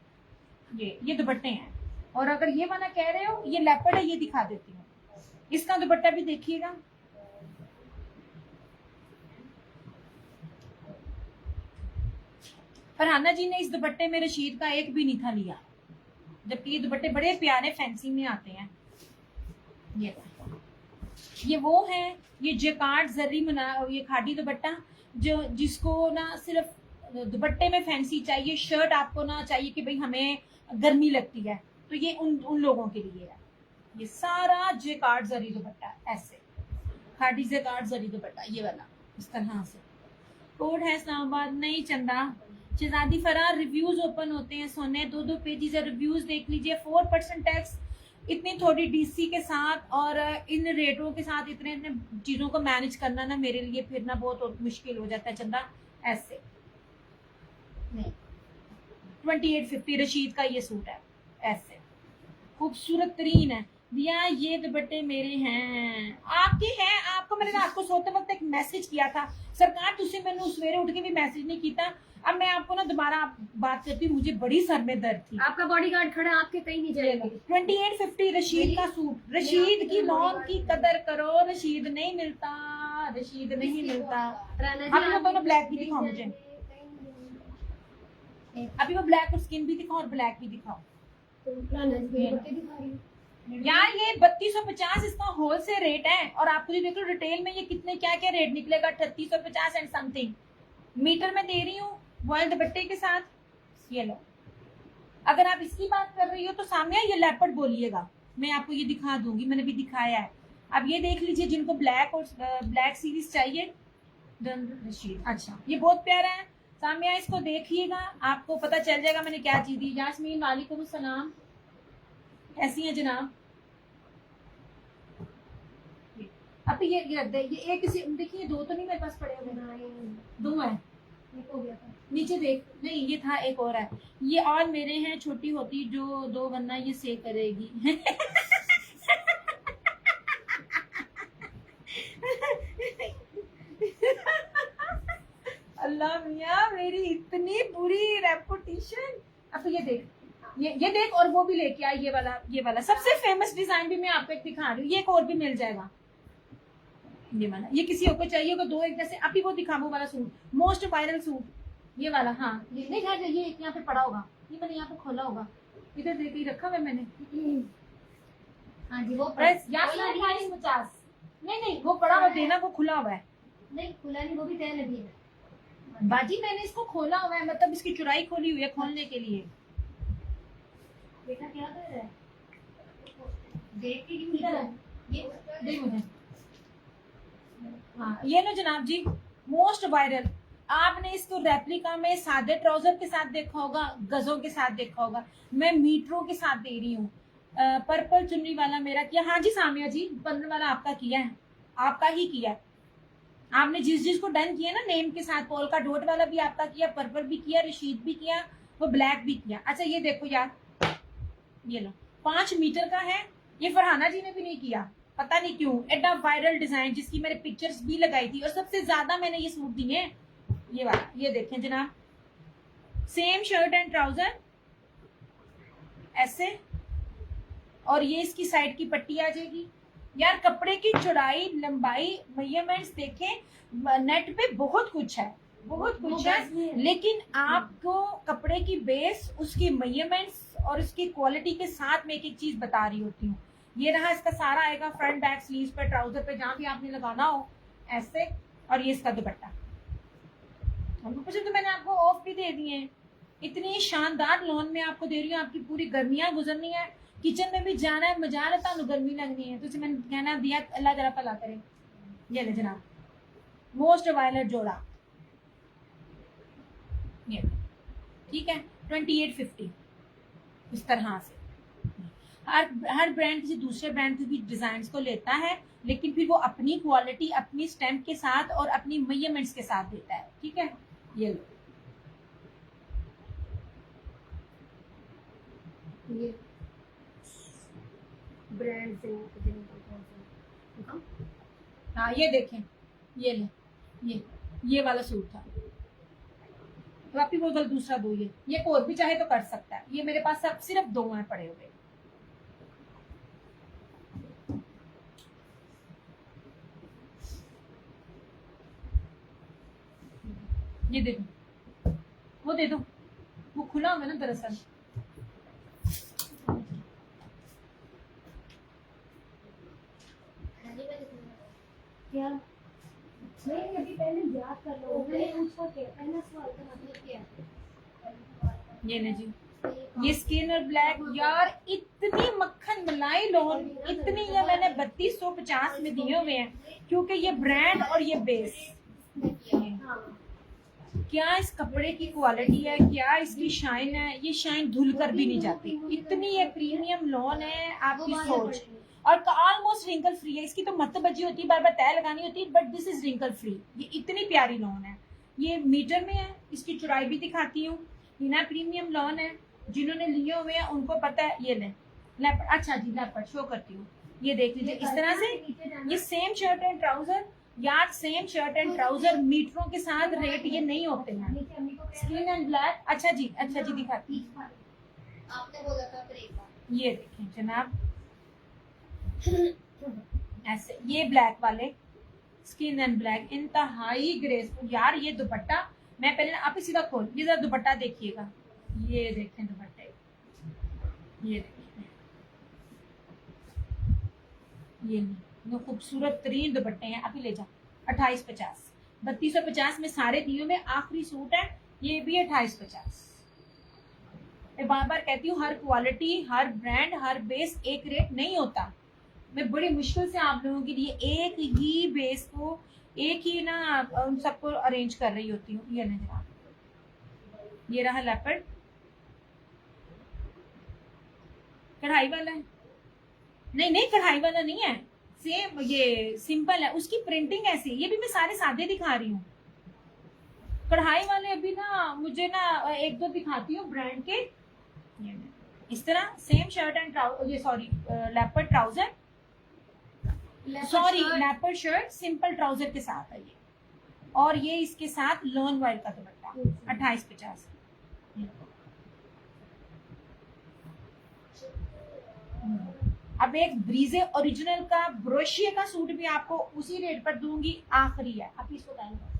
Speaker 1: ये दुपट्टे हैं। और अगर ये वाला कह रहे हो ये लेपर्ड है, ये दिखा देती हूँ। इसका दुपट्टा भी देखिएगा, फरहाना जी ने इस दुपट्टे में रशीद का एक भी नहीं था लिया, जबकि ये दुपट्टे बड़े प्यारे फैंसी में आते हैं। ये वो है, ये जैकार्ड जरी मना, ये खादी दुपट्टा जो जिसको ना सिर्फ दुपट्टे में फैंसी चाहिए, शर्ट आपको ना चाहिए कि भाई हमें गर्मी लगती है, तो ये उन लोगों के लिए है। ये सारा जैकार्ड जरी दुपट्टा, ऐसे खादी जैकार्ड जरी दुपट्टा, ये वाला इस तरह से। कोड है इस्लामाबाद, नहीं चंदा। शहजादी फरार, रिव्यूज ओपन होते हैं सोने, 2 पेजेस है, रिव्यूज देख लीजिए। 4% टैक्स, इतनी थोड़ी डीसी के साथ और इन रेटों के साथ इतने चीजों को मैनेज करना ना मेरे लिए फिर ना बहुत मुश्किल हो जाता है चंदा। ऐसे नहीं, 2850 रशीद का ये सूट है, ऐसे खूबसूरत तरीन है दिया। ये दुपट्टे मेरे हैं, आपके हैं। आपको मैंने रात को सोते वक्त एक मैसेज किया था, सरकार तुझसे मैंने सवेरे उठ के भी मैसेज नहीं किया। अब मैं आपको ना दोबारा बात करती हूँ, मुझे बड़ी सर में दर्द थी।
Speaker 2: आपका बॉडीगार्ड खड़ा, आपके कहीं नहीं जाएगा।
Speaker 1: 2850 रशीद का सूट। रशीद की लॉन की कदर करो, रशीद नहीं मिलता, रशीद नहीं मिलता। अभी वो दोनों ब्लैक भी दिखाओ मुझे, अभी वो ब्लैक और स्किन भी दिखाओ और ब्लैक भी दिखाओ। यार ये 3250 इसका होलसेल रेट है, और आपको जो देखो रिटेल में ये कितने क्या क्या रेट निकलेगा, 3850 एंड समथिंग मीटर में दे रही हूँ वॉयल दुपट्टे के साथ। ये लो, अगर आप इसकी बात कर रही हो तो सामने ये लेपर्ड बोलिएगा, मैं आपको ये दिखा दूंगी, मैंने भी दिखाया है। अब ये देख लीजिए जिनको ब्लैक और ब्लैक सीरीज चाहिए, रशीद, अच्छा ये बहुत प्यारा है। सामिया इसको देखिएगा, आपको पता चल जाएगा मैंने क्या चीज दी। यास्मीन वालेकुम सलाम, कैसी हैं जनाब? अब ये रख दे, ये एक किसी देखिए, दो तो नहीं मेरे पास पड़े हुए ना, ये दो है,
Speaker 2: एक हो गया था।
Speaker 1: नीचे देख, नहीं ये था, एक और है, ये और मेरे हैं, छोटी होती जो दो वरना ये से करेगी। अल्लाह मियाँ, मेरी इतनी बुरी रेपुटेशन। अब तो ये देख, ये देख, और वो भी लेके आई, ये वाला सबसे फेमस डिजाइन भी मैं आपको एक दिखा रही हूँ, ये एक और भी मिल जाएगा, ये वाला, ये किसी को चाहिए होगा दो एक जैसे। अभी वो दिखा, वो वाला सूट, मोस्ट वायरल सूट, ये वाला, हाँ ये नहीं खैर, ये यहाँ पे पड़ा होगा, ये मैंने यहाँ पे खोला होगा, इधर देख के रखा हुआ है मैंने।
Speaker 2: हाँ जी, वो
Speaker 1: यार 50, नहीं वो पड़ा हुआ देना, वो खुला हुआ है,
Speaker 2: नहीं खुला नहीं, वो भी तय लगी है
Speaker 1: बाजी, मैंने इसको खोला हुआ है, मतलब इसकी चुराई खोली हुई है खोलने के लिए।
Speaker 2: बेटा क्या कर रहा है? देख के क्यों
Speaker 1: इधर
Speaker 2: निकला?
Speaker 1: है।
Speaker 2: ये
Speaker 1: दे मुझे, हाँ ये लो जनाब जी, मोस्ट वायरल। आपने इसको रेप्लिका में सादे ट्राउजर के साथ देखा होगा, गजों के साथ देखा होगा, मैं मीटरों के साथ दे रही हूँ। पर्पल चुन्नी वाला मेरा किया, हाँ जी सामिया जी, 15 वाला आपका किया है, आपका ही किया है। आपने जिस को डन किया ना नेम के साथ, पोल का डॉट वाला भी आपका किया, पर्पल भी किया, रशीद भी किया, वो ब्लैक भी किया। अच्छा ये देखो यार, ये लो 5 मीटर का है, ये फरहाना जी ने भी नहीं किया, पता नहीं क्यों, एडा वायरल डिजाइन जिसकी मैंने पिक्चर्स भी लगाई थी, और सबसे ज्यादा मैंने ये सूट दिए, ये वाला, ये देखें जनाब, सेम शर्ट एंड ट्राउजर ऐसे, और ये इसकी साइड की पट्टी आ जाएगी। यार कपड़े की चौड़ाई लंबाई मेजरमेंट्स देखें, नेट पे बहुत कुछ है, बहुत कुछ है, लेकिन आपको कपड़े की बेस, उसकी मेजरमेंट्स और उसकी क्वालिटी के साथ मैं एक एक चीज बता रही होती हूँ। ये रहा इसका सारा आएगा, फ्रंट बैक स्लीव्स पे, ट्राउजर पे, जहां भी आपने लगाना हो ऐसे, और ये इसका दुपट्टा, कुछ तो मैंने आपको ऑफ भी दे दिए हैं। इतनी शानदार लॉन में आपको दे रही हूँ, आपकी पूरी गर्मियां गुजरनी है, किचन में भी जाना है, मजा है, तानू गर्मी लगनी है, तो मैंने कहना दिया, अल्लाह जरा भला करे। ये ले जनाब, मोस्ट वायलर जोड़ा, ये ठीक है, 2850 इस तरह से। हर ब्रांड किसी दूसरे ब्रांड के भी डिजाइन को लेता है, लेकिन फिर वो अपनी क्वालिटी, अपनी स्टैम्प के साथ और अपनी मेजरमेंट्स के साथ देता है, ठीक है। ये लो,
Speaker 2: ये ब्रांड से
Speaker 1: हाँ ये देखें, ये ले, ये वाला सूट था, तो आप ही वो दूसरा दो, ये और भी चाहे तो कर सकता है, ये मेरे पास सब सिर्फ 2 हैं पड़े हुए। ये दे दो, वो दे दो, वो खुला हुआ ना दरअसल।
Speaker 2: क्या नहीं, अभी पहले याद कर लो, मैंने पूछा क्या, पहला सवाल का मतलब क्या है?
Speaker 1: ये ले जी, ये स्किन और ब्लैक, यार इतनी मक्खन मलाई लॉन, इतनी, ये मैंने 3250 में दिए हुए हैं, क्योंकि ये ब्रांड और ये बेस, क्या इस कपड़े की क्वालिटी है, क्या इसकी शाइन है, ये शाइन धुल कर भी नहीं जाती, इतनी ये प्रीमियम लॉन है, आपकी सोच, और ऑलमोस्ट रिंकल फ्री है। इसकी तो मत बजी होती है, बार बार तय लगानी होती है, but this is wrinkle free. ये इतनी प्यारी लॉन है, ये मीटर में है, इसकी चौड़ाई भी दिखाती हूँ, ना प्रीमियम लॉन है, जिन्होंने लिए हुए हैं उनको पता है। ये ले लेपर्ड, अच्छा जी लेपर्ड शो करती हूँ, ये देख लीजिए इस तरह से, ये सेम शर्ट एंड ट्राउजर, यार सेम शर्ट एंड ट्राउजर, मीटरों के साथ रेट ये नहीं होते हैं, स्किन एंड ब्लैक। अच्छा जी दिखाती,
Speaker 2: आपने बोला था
Speaker 1: ये देखें जनाब, ऐसे ये ब्लैक वाले, स्किन एंड ब्लैक, इंतहाई ग्रेसफुल। यार ये दुपट्टा, मैं पहले आप ही सीधा खोल, ये जरा दुपट्टा देखिएगा, ये देखें दुपट्टे, ये देखिए, ये खूबसूरत तरीन दुपट्टे हैं। अभी ले जा, 2850, 3250 में सारे दिनों में आखिरी सूट है, ये भी 2850। मैं बार बार कहती हूँ, हर क्वालिटी, हर ब्रांड, हर बेस एक रेट नहीं होता, मैं बड़ी मुश्किल से आप लोगों के लिए एक ही बेस को, एक ही ना उन सबको अरेंज कर रही होती हूँ। ये नहीं जनाब, ये रहा लेपर्ड, कढ़ाई वाला है, नहीं नहीं कढ़ाई वाला नहीं है, सेम ये सिंपल है, उसकी प्रिंटिंग ऐसी, ये भी मैं सारे सादे दिखा रही हूँ। कढ़ाई वाले अभी ना मुझे ना एक दो दिखाती हूँ ब्रांड के। इस तरह सेम शर्ट एंड ट्राउजर, ये sorry leopard trouser, sorry leopard shirt simple trouser के साथ है ये, और ये इसके साथ लॉन वाइल का दुपट्टा 2850। अब एक ब्रीजे ओरिजिनल का ब्रोशिया का सूट भी आपको उसी रेट पर दूंगी, आखिरी है, आप इसको डालेंगे।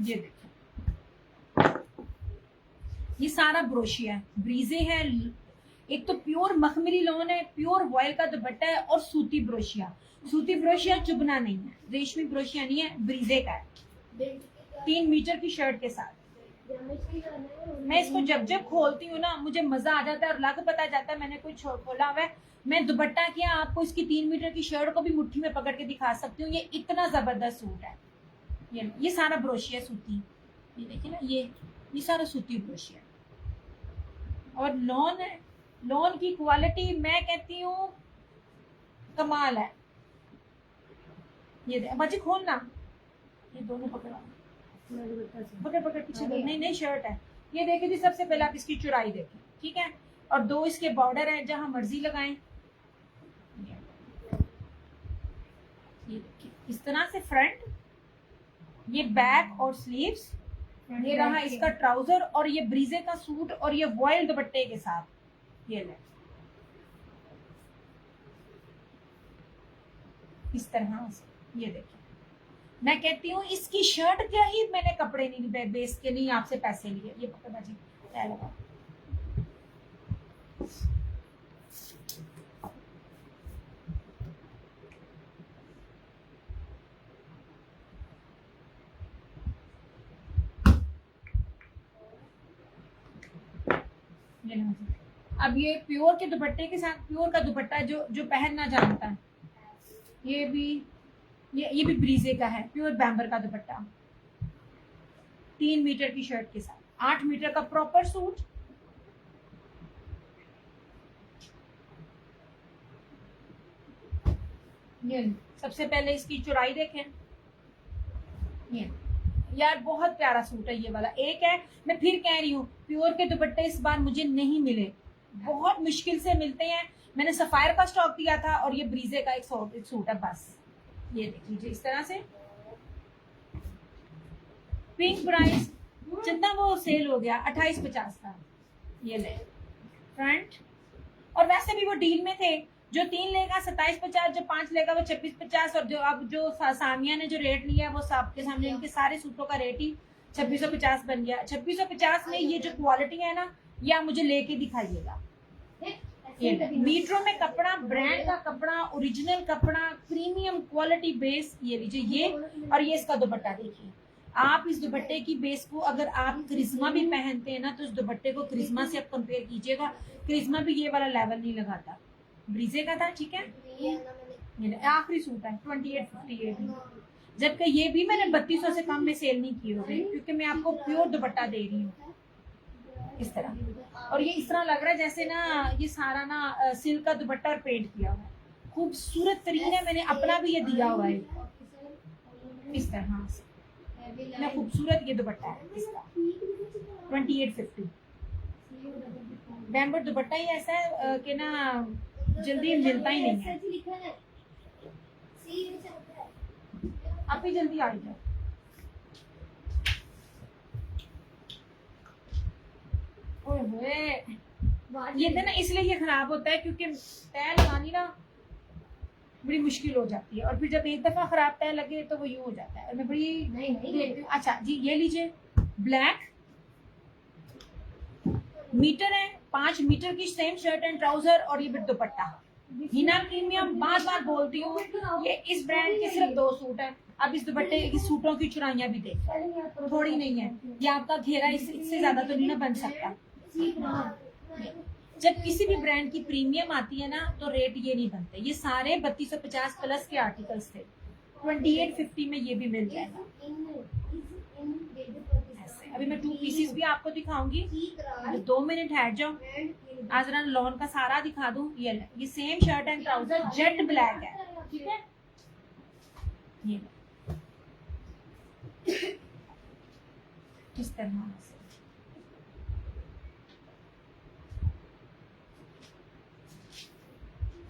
Speaker 1: ये देखिए, ये सारा ब्रोशिया है, ब्रीजे है, एक तो प्योर मखमली लोन है, प्योर वॉयल का दुपट्टा है, और सूती ब्रोशिया। सूती ब्रोशिया चुभना नहीं है, रेशमी ब्रोशिया नहीं है, ब्रीजे का है, 3 मीटर की शर्ट के साथ। मैं इसको जब जब खोलती हूँ ना मुझे मजा आ जाता है और लग पता जाता है मैंने कुछ खोला हुआ है। मैं दुपट्टा किया आपको इसकी 3 मीटर की शर्ट को भी मुट्ठी में पकड़ के दिखा सकती हूँ, ये इतना जबरदस्त सूट है। ये सारा ब्रोशिया सूती, ये देखिए ना, ये सारा सूती ब्रोशिया, और लॉन है, लॉन की क्वालिटी मैं कहती हूँ कमाल है। ये बच्चे खोलना, ये दोनों पकड़ा, पकड़ पकड़ पीछे, नहीं नहीं शर्ट है। ये देखिए जी, सबसे पहले आप इसकी चौड़ाई देखें, ठीक है, और 2 इसके बॉर्डर हैं, जहां मर्जी लगाएं। ये देखिए इस तरह से फ्रंट, ये बैक और स्लीव्स, ये रहा इसका ट्राउजर, और ये ब्रीजे का सूट, और ये वॉयल दुपट्टे के साथ। ये ले इस तरह से, ये देखिए, मैं कहती हूँ इसकी शर्ट क्या ही मैंने कपड़े नहीं बेस के नहीं आपसे पैसे लिए। ये पकड़ा जी, लगा अब ये प्योर के दुपट्टे के साथ, प्योर का दुपट्टा जो पहनना जानता है, ये भी ये भी ब्रीजे का है, प्योर बैम्बर का दुपट्टा, 3 मीटर की शर्ट के साथ, 8 मीटर का प्रॉपर सूट। ये सबसे पहले इसकी चौड़ाई देखें, ये यार बहुत प्यारा सूट है ये वाला। एक है, मैं फिर कह रही हूँ, प्योर के दुपट्टे इस बार मुझे नहीं मिले, बहुत मुश्किल से मिलते हैं। मैंने सफायर का स्टॉक दिया था, और ये ब्रीजे का एक सूट है बस। ये देख लीजिए इस तरह से, पिंक प्राइस जितना वो सेल हो गया 2850 का। ये ले फ्रंट, और वैसे भी वो डील में थे, जो 3 लेगा 2750, जो 5 लेगा वो 2650, और जो अब जो सामिया ने जो रेट लिया वो आपके सामने, इनके सारे सूटों का रेट ही 2650 बन गया। 2650 में ये जो क्वालिटी है ना, ये आप मुझे लेके दिखाइएगा। मीटरों में कपड़ा, ब्रांड का कपड़ा, ओरिजिनल कपड़ा, प्रीमियम क्वालिटी बेस, ये लीजिए ये, और ये इसका दुपट्टा देखिए। आप इस दुपट्टे की बेस को अगर आप करिश्मा भी पहनते हैं ना, तो इस दुपट्टे को करिश्मा से आप कंपेयर कीजिएगा, करिश्मा भी ये वाला लेवल नहीं लगाता, ब्रीजे का था, ठीक है। ये आखिरी सूट है 2858 में, जबकि ये भी मैंने 3200 से कम में सेल नहीं किए होंगे, क्योंकि मैं आपको प्योर दुपट्टा दे रही हूँ इस तरह। और ये इस तरह लग रहा है जैसे ना ये सारा ना सिल्क का दुपट्टा और पेंट किया हुआ है, खूबसूरत तरीन है। मैंने अपना भी ये दिया हुआ है इस तरह से, इतना खूबसूरत ये दुपट्टा है इसका, 2850। बैम्बर दुपट्टा ही ऐसा है कि ना जल्दी मिलता ही नहीं है। आप ही जल्दी आ जाओ। ये था ना, इसलिए ये खराब होता है, क्योंकि तय लगानी ना बड़ी मुश्किल हो जाती है, और फिर जब एक दफा खराब तय लगे तो वो यूं हो जाता है। और मैं बड़ी नहीं। अच्छा जी, ये लीजिए ब्लैक, मीटर है, 5 मीटर की सेम शर्ट एंड ट्राउजर और ये भी दुपट्टा। हिना प्रीमियम बार बार बोलती हूँ, ये इस ब्रांड के सिर्फ 2 सूट है। अब इस दुपट्टे की सूटों की चुराइयां भी देख, थोड़ी नहीं है ये, आपका घेरा इससे ज्यादा तो नहीं ना बन सकता। जब किसी भी ब्रांड की प्रीमियम आती है ना तो रेट ये नहीं बनते। ये सारे 3250 प्लस के आर्टिकल्स थे, 2850 में ये भी मिल जाएगा ऐसे। अभी मैं 2 पीसेस भी आपको दिखाऊंगी, 2 मिनट हट जाओ, आज जरा लॉन का सारा दिखा दूं। ये same shirt and trouser jet black है, ठीक है। ये इस तरह से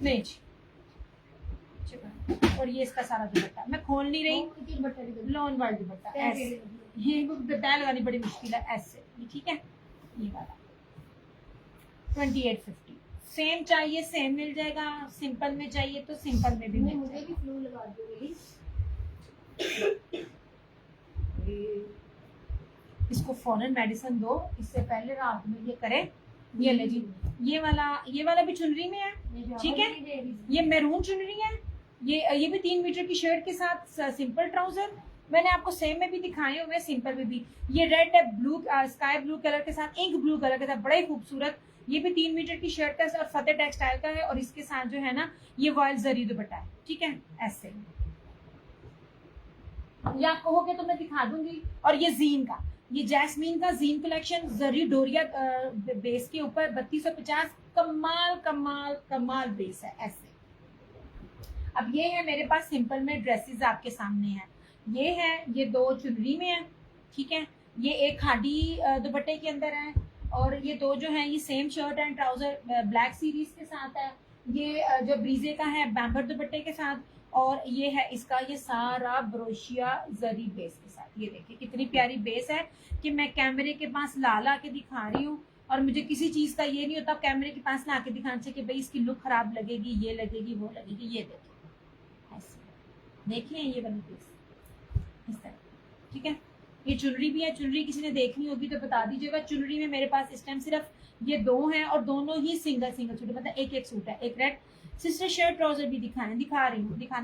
Speaker 1: नहीं जी, और ये इसका सारा दुपट्टा मैं खोल नहीं रही, लॉन वाला दुपट्टा ऐसे, ये दुपट्टा लगानी बड़ी मुश्किल है ऐसे, ठीक है। ये वाला 2850 सेम चाहिए सेम मिल जाएगा, सिंपल में चाहिए तो सिंपल में भी मिल
Speaker 2: मुझे भी
Speaker 1: जाएगा।
Speaker 2: फ्लू लगा दो,
Speaker 1: इसको फौरन मेडिसिन दो, इससे पहले रात में ये करे। ये ले जी, ये वाला भी चुनरी में है, ठीक है। ये मैरून चुनरी है, ये भी 3 मीटर की शर्ट के साथ सिंपल ट्राउजर। मैंने आपको सेम में भी दिखाए हुए, सिंपल में भी। ये रेड है, ब्लू स्काई ब्लू कलर के साथ, इंक ब्लू कलर के साथ, बड़ा ही खूबसूरत। ये भी 3 मीटर की शर्ट का और फतेह टेक्सटाइल का है, और इसके साथ जो है ना ये वॉयल जरी दुपट्टा है, ठीक है ऐसे। ये आप कहोगे तो मैं दिखा दूंगी। और ये जीन का, ये जैस्मीन का जीन कलेक्शन जरी डोरिया बेस के ऊपर 3250, कमाल कमाल कमाल बेस है ऐसे। अब ये है मेरे पास सिंपल में ड्रेसेस आपके सामने है, ये है, ये 2 चुनरी में है, ठीक है। ये एक खादी दुपट्टे के अंदर है, और ये 2 जो है ये same shirt and trouser black series के साथ है। ये जो ब्रीजे का है बैम्बर दुपट्टे के साथ, और ये है इसका ये सारा ब्रोशिया जरी बेस के साथ। ये देखिए कितनी प्यारी बेस है कि मैं कैमरे के पास ला के दिखा रही हूँ, और मुझे किसी चीज का ये नहीं होता कैमरे के पास ला के दिखाने से कि भाई इसकी लुक खराब लगेगी, ये लगेगी, वो लगेगी। ये देखिए ऐसे, देखिए ये वाली बेस इस तरह, ठीक है। ये चुनरी भी है, चुनरी किसी ने देखनी होगी तो बता दीजिएगा। चुनरी में मेरे पास इस टाइम सिर्फ ये 2 हैं, और दोनों ही सिंगल सिंगल सूट, मतलब एक सूट है। एक रेड सिस्टर शर्ट ट्राउजर भी दिखाने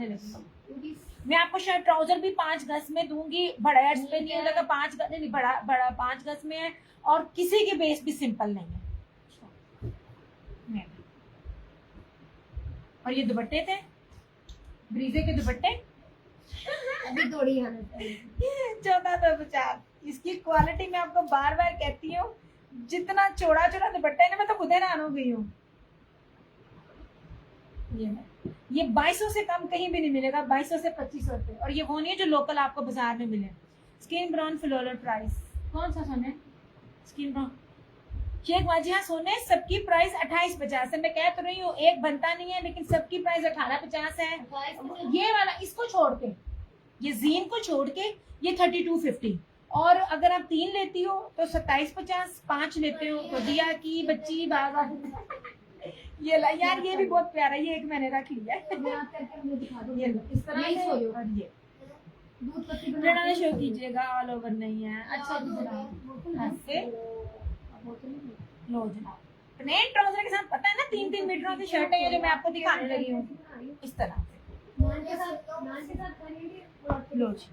Speaker 1: लगी। मैं आपको शर्ट ट्राउजर भी 5 गज में दूंगी, बड़ा एड्स पे नहीं लगा, 5 गज नहीं, बड़ा 5 गज में है, और किसी की बेस भी सिंपल नहीं है। और ये दुपट्टे थे, ब्रीजे के दुपट्टे,
Speaker 2: अभी थोड़ी हालत है
Speaker 1: 1450। इसकी क्वालिटी मैं आपको बार बार कहती हूँ, जितना चौड़ा दुपट्टा है ना, मैं तो खुद हैरान हो गई हूँ। ये 2200 से कम कहीं भी नहीं मिलेगा, 2200 से 2500 रुपए। और ये वो नहीं है जो लोकल आपको बाजार में मिले। स्किन ब्राउन फ्लोरल प्राइस कौन सा सोने, स्किन ब्राउन शेख वाजिया सोने, सबकी प्राइस 2850 है। मैं कह तो रही हूँ एक बनता नहीं है, लेकिन सबकी प्राइस 1850 है। ये वाला इसको छोड़ के, ये जीन को छोड़ के ये 3250, और अगर आप 3 लेती हो तो 2750, 5 लेते हो तो दिया की बच्ची बाबा। ये ला यार, ये भी बहुत प्यारा, ये एक मैंने रख लिया है।
Speaker 2: मैं आप करके मुझे दिखा दूं,
Speaker 1: ये लो, इस तरह
Speaker 2: यही
Speaker 1: से।
Speaker 2: सोयो।
Speaker 1: और ये
Speaker 2: दूध पत्ती
Speaker 1: बनाना शो कीजिएगा, ऑल ओवर नहीं है। अच्छा जी जनाब, ऐसे लो जनाब, प्लेन ट्राउजर के साथ, पता है ना 3-3 मीटरों की शर्ट है ये जो मैं आपको दिखाने लगी हूँ, इस तरह से।
Speaker 2: नान के साथ खाएंगे और
Speaker 1: लो जी,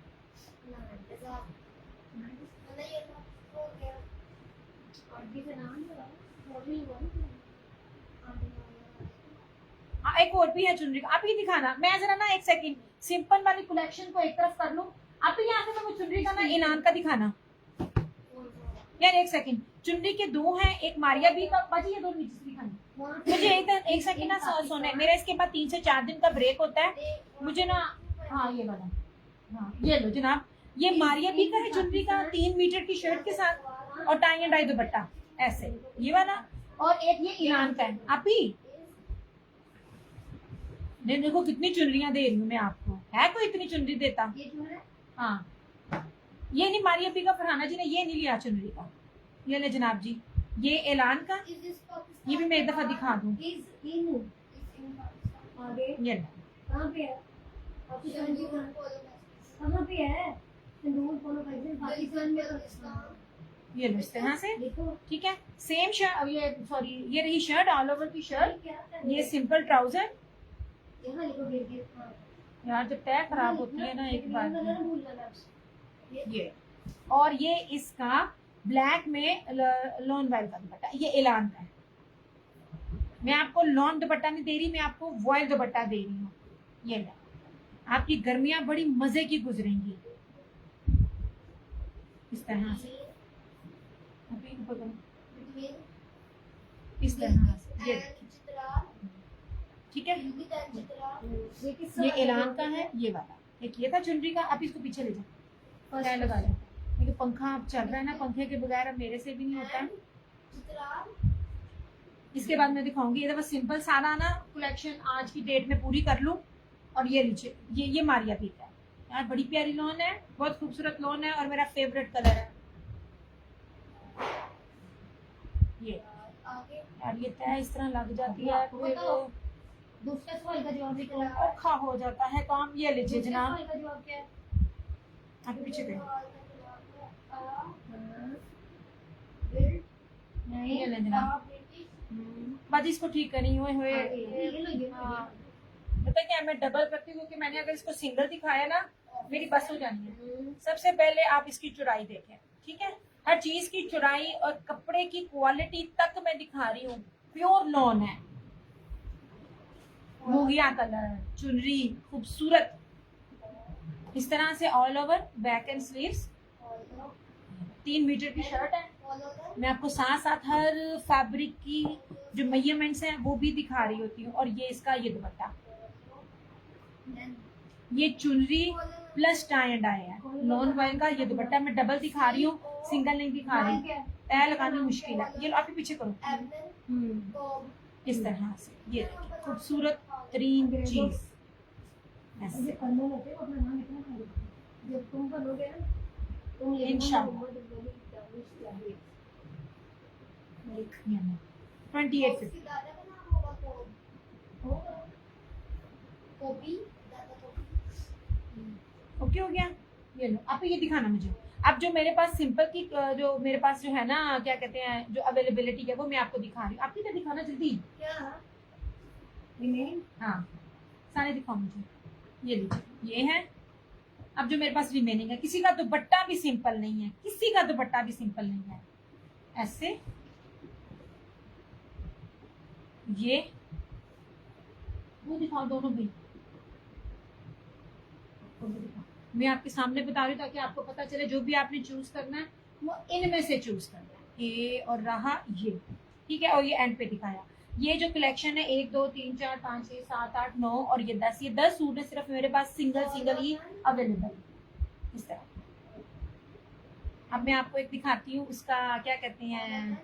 Speaker 1: हाँ एक और भी है चुनरी का। आप ये दिखाना, मैं जरा ना एक सेकंड सिंपल वाली कलेक्शन को एक तरफ कर लूं, आप यहाँ से मैं चुनरी का ना इनान का दिखाना यार। एक सेकंड, चुनरी के 2 हैं, एक मारिया बी का, बाजी ये 2 नीचे से दिखानी मुझे। एक सेकंड ना सोने, मेरा इसके बाद 3 से 4 दिन का ब्रेक होता है मुझे ना। हाँ ये वाला, हाँ ये लो जनाब, ये मारिया बी का है चुनरी का, 3 मीटर की शर्ट के साथ और टाई एंड डाई दुपट्टा ऐसे, ये वाला। और एक ये ईरान का है। आप ही नहीं, देखो कितनी चुनरियां दे रही हूँ मैं आपको, है कोई इतनी चुनरी देता? हाँ ये नहीं, मारिया बी का फरहाना जी ने ये नहीं लिया चुनरी का। ये ले जनाब जी, ये ऐलान का, ये भी मैं एक दफा दिखा दूं। ये ले।
Speaker 2: कहाँ पे है? कहाँ पे है? तंदूर पाकिस्तान में।
Speaker 1: ये लो इस तरह से,
Speaker 2: देखो
Speaker 1: ठीक है। सेम शर्ट, ये सॉरी ये रही शर्ट, ऑल ओवर की शर्ट,
Speaker 2: क्या करना
Speaker 1: ये
Speaker 2: है?
Speaker 1: Simple trouser.
Speaker 2: यहाँ लिखो गिर गिर। हाँ
Speaker 1: यार जब तय खराब होती है ना एक बार
Speaker 2: ना भूलना ना।
Speaker 1: ये, और ये इसका ब्लैक में लॉन वाइल का दुपट्टा, ये एलान का है। मैं आपको लॉन दुपट्टा नहीं दे रही, मैं आपको वॉयल दुपट्टा दे रही हूँ। ये लो, आपकी गर्मियां बड़ी मजे की गुजरेंगी इस तरह से। अभी ऊपर करो, इस तरह से, ये ठीक है। ये एलान का है, ये वाला एक ये था चुनरी का। आप इसको पीछे ले जाओ, तय लगा लो, क्योंकि पंखा अब चल रहा है ना, पंखे के बगैर अब मेरे से भी नहीं होता है। इसके बाद मैं दिखाऊंगी, ये बस सिंपल सारा ना कलेक्शन आज की डेट में पूरी कर लूं। और ये नीचे ये मारिया पीता है यार, बड़ी प्यारी लॉन है, बहुत खूबसूरत लॉन है और मेरा फेवरेट कलर है ये। यार ये तय इस तरह लग जाती है फिर
Speaker 2: दूसरे सवाल का जवाब निकला।
Speaker 1: औखा हो जाता है काम। ये लीजिए
Speaker 2: दूसरे
Speaker 1: जनाब,
Speaker 2: सवाल का जवाब क्या है?
Speaker 1: आप पीछे गए,
Speaker 2: नहीं
Speaker 1: ये ले जनाब। बस इसको ठीक करी हुए हुए। हाँ, पता क्या मैं डबल करती हूँ, क्योंकि मैंने अगर इसको सिंगल दिखाया ना मेरी बस हो जानी है। सबसे पहले आप इसकी चौड़ाई देखें, ठीक है, हर चीज की चौड़ाई और कपड़े की क्वालिटी तक मैं दिखा रही हूँ। प्योर लॉन है, मुगिया कलर, चुनरी खूबसूरत इस तरह से all over, back and sleeves, 3 metre की शर्ट है। मैं आपको साथ साथ हर फैब्रिक की जो मेजरमेंट्स हैं वो भी दिखा रही होती हूँ। और ये इसका ये दुपट्टा, ये चुनरी प्लस टाई एंड डाई है लॉन वाइल का। ये दुपट्टा मैं डबल दिखा रही हूँ, सिंगल नहीं दिखा रही, तय लगानी मुश्किल है। ये लो आप पीछे करो, इस तरह से ये देखिए खूबसूरत तरीन चीज ऐसे।
Speaker 2: जब तुम बनोगे ना तुम
Speaker 1: इंशाल्लाह 2850 ओके हो गया। ये लो आप ये दिखाना मुझे। अब जो मेरे पास सिंपल की जो मेरे पास जो है ना क्या कहते हैं जो अवेलेबिलिटी है वो मैं आपको दिखा रही हूँ। आप किधर दिखाना जल्दी। हाँ सारे दिखाओ मुझे। ये लीजिए, ये है। अब जो मेरे पास रिमेनिंग है, किसी का दुपट्टा भी सिंपल नहीं है, किसी का दुपट्टा भी सिंपल नहीं है। ऐसे ये वो दिखाओ दोनों भी, मैं आपके सामने बता रही हूँ ताकि आपको पता चले जो भी आपने चूज करना है वो इनमें से चूज करना है। ये और रहा ये, ठीक है। और ये एंड पे दिखाया। ये जो कलेक्शन है 1 2 3 4 5 6 7 8 9 और ये 10, ये 10 सूट है सिर्फ मेरे पास सिंगल ही अवेलेबल इस तरह। अब मैं आपको एक दिखाती हूँ उसका क्या कहते हैं,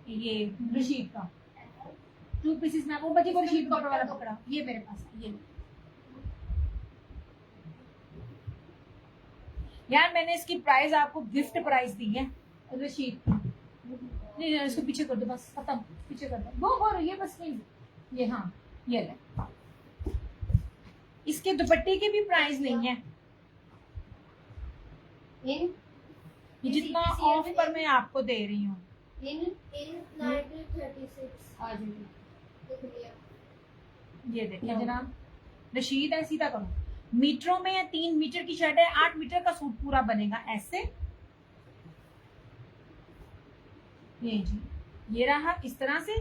Speaker 1: ये रशीद का 2 पीसेस में आपको बच्चे को रशीद कपड़ा वाला पकड़ा, ये मेरे पास है। ये यार मैंने इसकी प्राइस आपको गिफ्ट प्राइस दी है रशीद की। नहीं इसको पीछे कर दो बस, खत्म, पीछे कर दो वो ये बस नहीं ये। हाँ ये ले, इसके दुपट्टे की भी प्राइस नहीं है। ये जितना ऑफ पर मैं आपको दे रही हूँ। ये देखिए जनाब, रशीद है, सीधा करो। मीटरों में 3 मीटर की शर्ट है, 8 मीटर का सूट पूरा बनेगा ऐसे। ये जी ये रहा इस तरह से,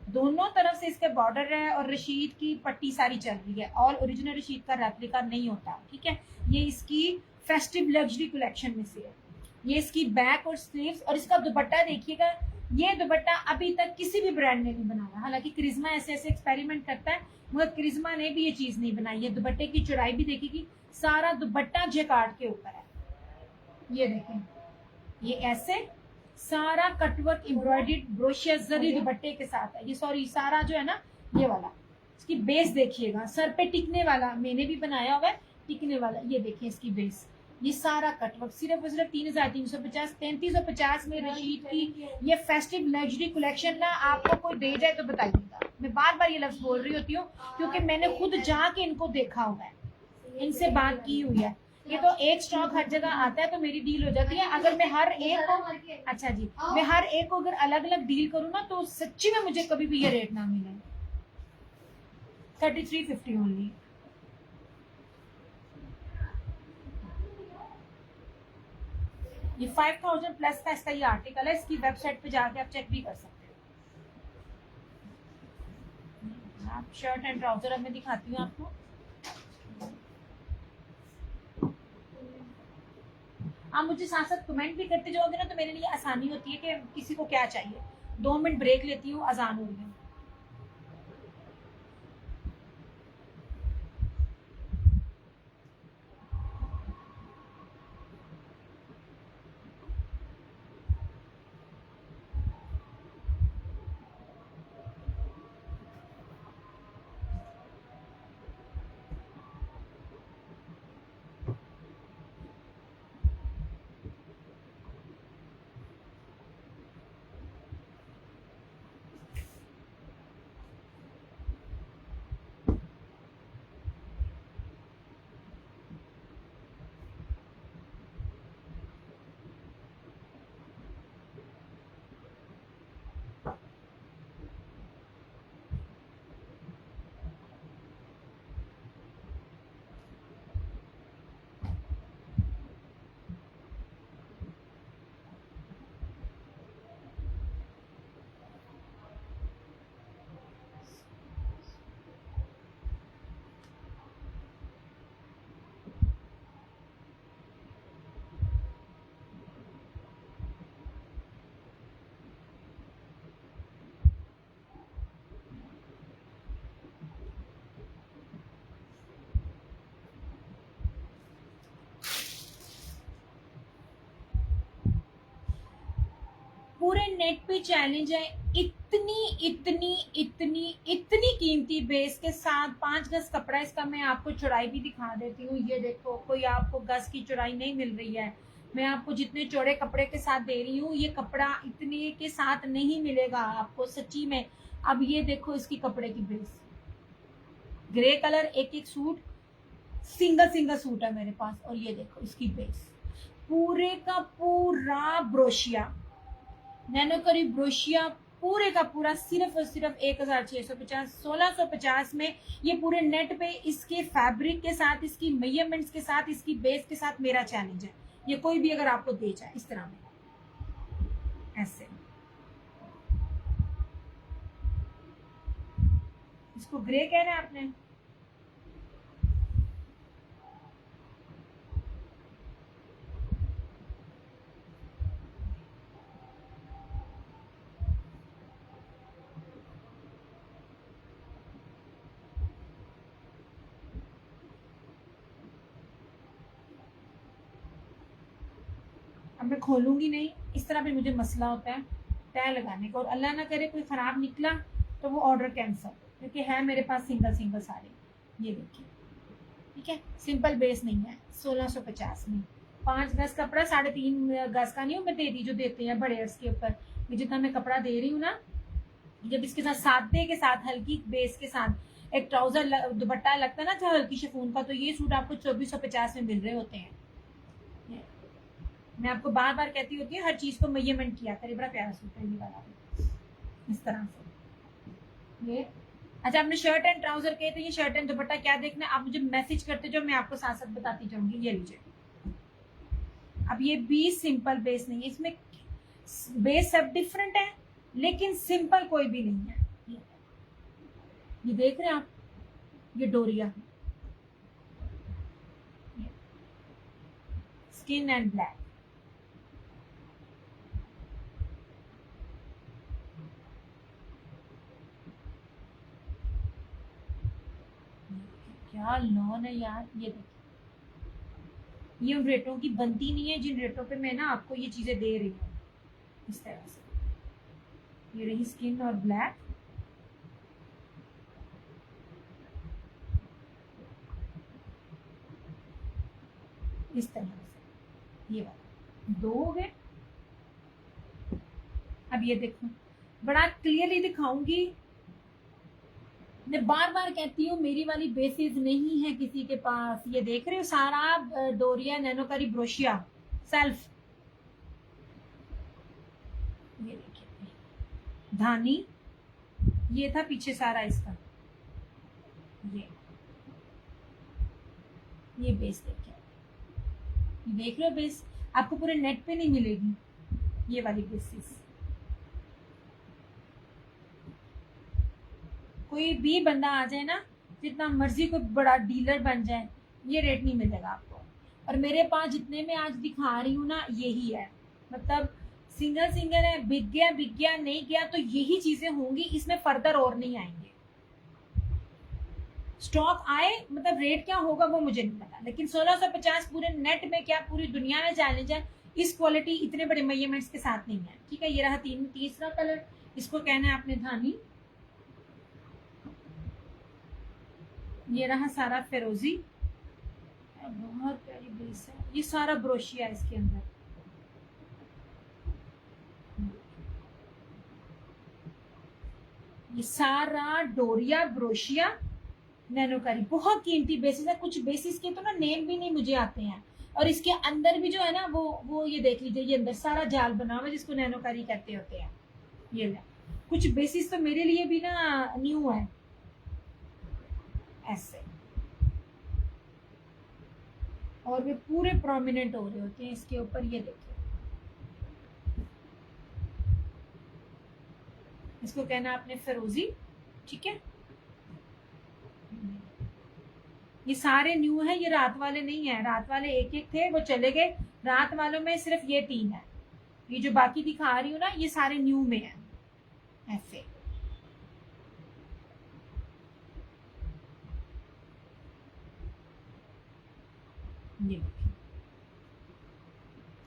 Speaker 1: दोनों तरफ से इसके बॉर्डर है और रशीद की पट्टी सारी चल रही है। और ओरिजिनल रशीद का रेप्लिका नहीं होता, ठीक है। ये इसकी फेस्टिव लग्जरी कलेक्शन में से है। ये इसकी बैक और स्लीव्स और इसका दुपट्टा देखिएगा। ये दुपट्टा अभी तक किसी भी ब्रांड ने नहीं बनाया, हालांकि क्रिज्मा ऐसे एक्सपेरिमेंट करता है मगर क्रिज्मा ने भी ये चीज नहीं बनाई है। दुपट्टे की चौड़ाई भी देखिएगी, सारा दुपट्टा जैकार्ड के ऊपर है। ये देखें, ये ऐसे सारा कटवर्क एम्ब्रॉयडर्ड ब्रोशिया जरी दुपट्टे के साथ है। ये सॉरी सारा जो है ना ये वाला, इसकी बेस देखिएगा, सर पे टिकने वाला मैंने भी बनाया हुआ है, टिकने वाला। ये देखिए इसकी बेस, ये सारा कटवर्क सिर्फ 3350 3350 में रशीद की ये फेस्टिव लग्जरी कलेक्शन ना आपको कोई दे जाए तो बताइएगा। मैं बार बार ये लफ्ज बोल रही होती हूँ क्योंकि मैंने खुद जाके इनको देखा हुआ है, इनसे बात की हुई है। ये तो एक स्टॉक हर जगह आता है तो मेरी डील हो जाती है। अगर मैं हर एक को, अच्छा जी, मैं हर एक को अगर अलग अलग डील करूँ ना तो सच्ची में मुझे कभी भी ये रेट ना मिले। 3350 ओनली। ये 5000 प्लस का इसका ये आर्टिकल है। इसकी वेबसाइट पे जाके आप चेक भी कर सकते हो। आप शर्ट एंड ट्राउजर अब मैं दिखाती हूँ आपको। आप मुझे साथ साथ कमेंट भी करते जाओगे ना तो मेरे लिए आसानी होती है कि किसी को क्या चाहिए। 2 मिनट ब्रेक लेती हूँ, अजान हो रही है। पूरे नेट पे चैलेंज है। इतनी इतनी इतनी इतनी कीमती बेस के साथ 5 गज कपड़ा। इसका मैं आपको चौड़ाई भी दिखा देती हूँ। ये देखो, कोई आपको गज की चौड़ाई नहीं मिल रही है। मैं आपको जितने चौड़े कपड़े के साथ दे रही हूँ, ये कपड़ा इतने के साथ नहीं मिलेगा आपको सच्ची में। अब ये देखो इसकी कपड़े की बेस, ग्रे कलर, एक एक सूट, सिंगल सिंगल सूट है मेरे पास। और ये देखो इसकी बेस, पूरे का पूरा ब्रोशिया, नैनो करी ब्रोशिया, पूरे का पूरा सिर्फ और सिर्फ 1650, 1650 में। ये पूरे नेट पे इसके फैब्रिक के साथ, इसकी मेजरमेंट्स के साथ, इसकी बेस के साथ मेरा चैलेंज है। ये कोई भी अगर आपको दे जाए इस तरह में, ऐसे। इसको ग्रे कह रहे हैं आपने? अब मैं खोलूंगी नहीं, इस तरह भी मुझे मसला होता है तय लगाने का। और अल्लाह ना करे कोई खराब निकला तो वो ऑर्डर कैंसिल, क्योंकि है मेरे पास सिंगल सिंगल सारे। ये देखिए, ठीक है, सिंपल बेस नहीं है। 1650 में 5 गज कपड़ा, 3.5 गज का नहीं हो, मैं दे दी जो देते हैं बड़े अर्स के ऊपर। ये जितना मैं कपड़ा दे रही हूँ ना, जब इसके साथ सादे के साथ हल्की बेस के साथ एक ट्राउजर दुपट्टा लगता है ना अच्छा हल्की शिफॉन का, तो ये सूट आपको 2450 में मिल रहे होते हैं। मैं आपको बार बार कहती होती है हर चीज को मेजरमेंट किया करे। बड़ा प्यारा सूट है ये वाला, इस तरह से। ये अच्छा, आपने शर्ट एंड ट्राउजर कहे तो ये शर्ट एंड दुपट्टा क्या देखना है आप मुझे मैसेज करते जाओ, मैं आपको साथ साथ बताती जाऊंगी। ये लीजिए, अब ये भी सिंपल बेस नहीं है, इसमें बेस सब डिफरेंट है लेकिन सिंपल कोई भी नहीं है। ये देख रहे हैं आप, ये डोरिया, स्किन एंड ब्लैक। क्या लॉन है यार, ये देखिए। ये उन रेटों की बनती नहीं है जिन रेटों पे मैं ना आपको ये चीजें दे रही हूँ। इस तरह से ये रही स्किन और ब्लैक। इस तरह से ये वाला 2 हो गए। अब ये देखो, बड़ा क्लियरली दिखाऊंगी। मैं बार बार कहती हूँ मेरी वाली बेसिस नहीं है किसी के पास। ये देख रहे हो सारा डोरिया नैनोकारी ब्रोशिया सेल्फ। ये देखिए धानी, ये था पीछे सारा इसका। ये बेस देखिए, देख रहे हो बेस, आपको पूरे नेट पे नहीं मिलेगी ये वाली बेसिस। कोई भी बंदा आ जाए ना, जितना मर्जी कोई बड़ा डीलर बन जाए, ये रेट नहीं मिलेगा आपको। और मेरे पास जितने में आज दिखा रही हूँ ना, यही है। मतलब सिंगल सिंगल है, बिक गया नहीं गया तो यही चीजें होंगी, इसमें फर्दर और नहीं आएंगे। स्टॉक आए मतलब रेट क्या होगा वो मुझे नहीं पता, लेकिन 1650 पूरे नेट में क्या पूरी दुनिया में चैलेंज है। इस क्वालिटी इतने बड़े मेजरमेंट्स के साथ नहीं है। ठीक है, ये रहा तीसरा कलर, इसको कहना है आपने धानी। ये रहा सारा फिरोजी, बहुत प्यारी बेस है। ये सारा ब्रोशिया है इसके अंदर। ये सारा डोरिया ब्रोशिया नैनोकारी, बहुत कीमती बेसिस है। कुछ बेसिस के तो ना नेम भी नहीं मुझे आते हैं। और इसके अंदर भी जो है ना वो ये देख लीजिए, ये अंदर सारा जाल बना हुआ है जिसको नैनोकारी कहते होते हैं। ये ले, कुछ बेसिस तो मेरे लिए भी ना न्यू है ऐसे, और वे पूरे प्रोमिनेंट हो रहे होते हैं इसके ऊपर। ये देखिए, इसको कहना आपने फिरोजी। ठीक है, ये सारे न्यू है, ये रात वाले नहीं है। रात वाले एक एक थे, वो चले गए। रात वालों में सिर्फ ये 3 है। ये जो बाकी दिखा रही हूँ ना, ये सारे न्यू में है ऐसे।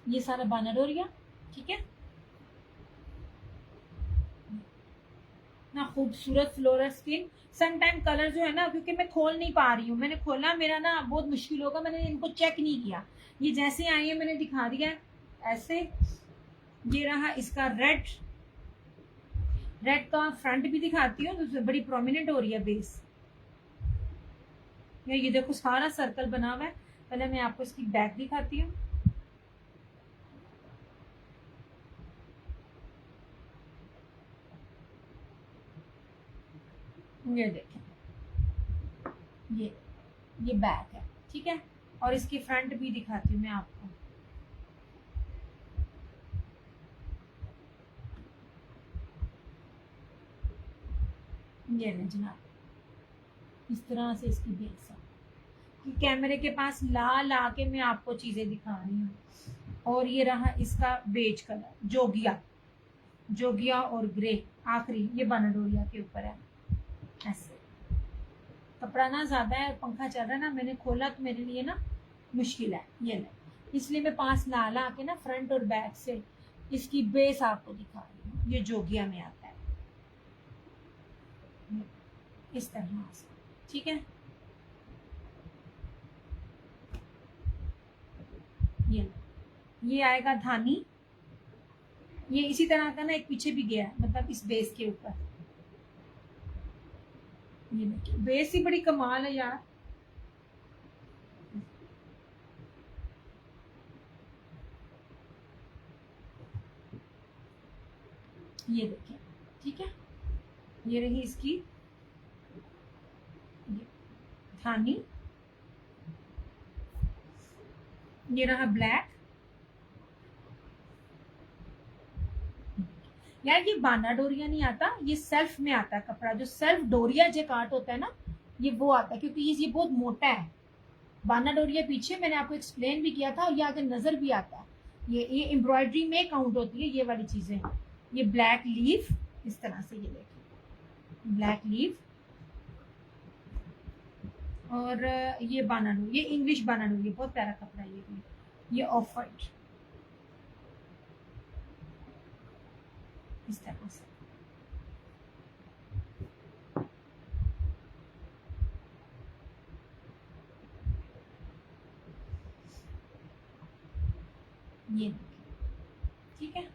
Speaker 1: ये सारा बानाडोरिया। ठीक है ना, खूबसूरत floral skin. Some time colour जो है ना, क्योंकि मैं खोल नहीं पा रही हूँ, मैंने खोला मेरा ना बहुत मुश्किल होगा, मैंने इनको चेक नहीं किया। ये जैसे आई है मैंने दिखा दिया ऐसे। ये रहा इसका रेड का फ्रंट भी दिखाती हूँ, तो बड़ी प्रोमिनेंट हो रही है बेस। ये देखो सारा सर्कल बना हुआ है। पहले मैं आपको इसकी बैक दिखाती हूँ। ये देखें, ये बैक है। ठीक है, और इसकी फ्रंट भी दिखाती हूँ मैं आपको। ये जनाब, इस तरह से इसकी बेस है। कि कैमरे के पास ला के मैं आपको चीजें दिखा रही हूँ। और ये रहा इसका बेज कलर, जोगिया और ग्रे आखिरी, ये बानाडोरिया के ऊपर है ऐसे। कपड़ा ना ज्यादा है, पंखा चल रहा है ना, मैंने खोला तो मेरे लिए ना मुश्किल है ये ले, इसलिए मैं पास ला के ना फ्रंट और बैक से इसकी बेस आपको दिखा रही हूँ। ये जोगिया में आता है इस तरह से। ठीक है, ये आएगा धानी। ये इसी तरह का ना एक पीछे भी गया है, मतलब इस बेस के ऊपर। ये देखिए, बेस ही बड़ी कमाल है यार। ये देखिए, ठीक है, ये रही इसकी धानी। ये रहा ब्लैक। यार ये बाना डोरिया नहीं आता, ये सेल्फ में आता है कपड़ा। जो सेल्फ डोरिया जेकार्ट होता है ना, ये वो आता है, क्योंकि ये बहुत मोटा है। बाना डोरिया पीछे मैंने आपको एक्सप्लेन भी किया था, और ये आगे नजर भी आता है। ये एम्ब्रॉयडरी में काउंट होती है ये वाली चीजें। ये ब्लैक लीफ इस तरह से, ये देखिए ब्लैक लीफ। और ये बाना डोरिया, ये इंग्लिश बाना डोरिया, बहुत प्यारा कपड़ा है ये ऑफ वाइट इस तरह से। ये ठीक है,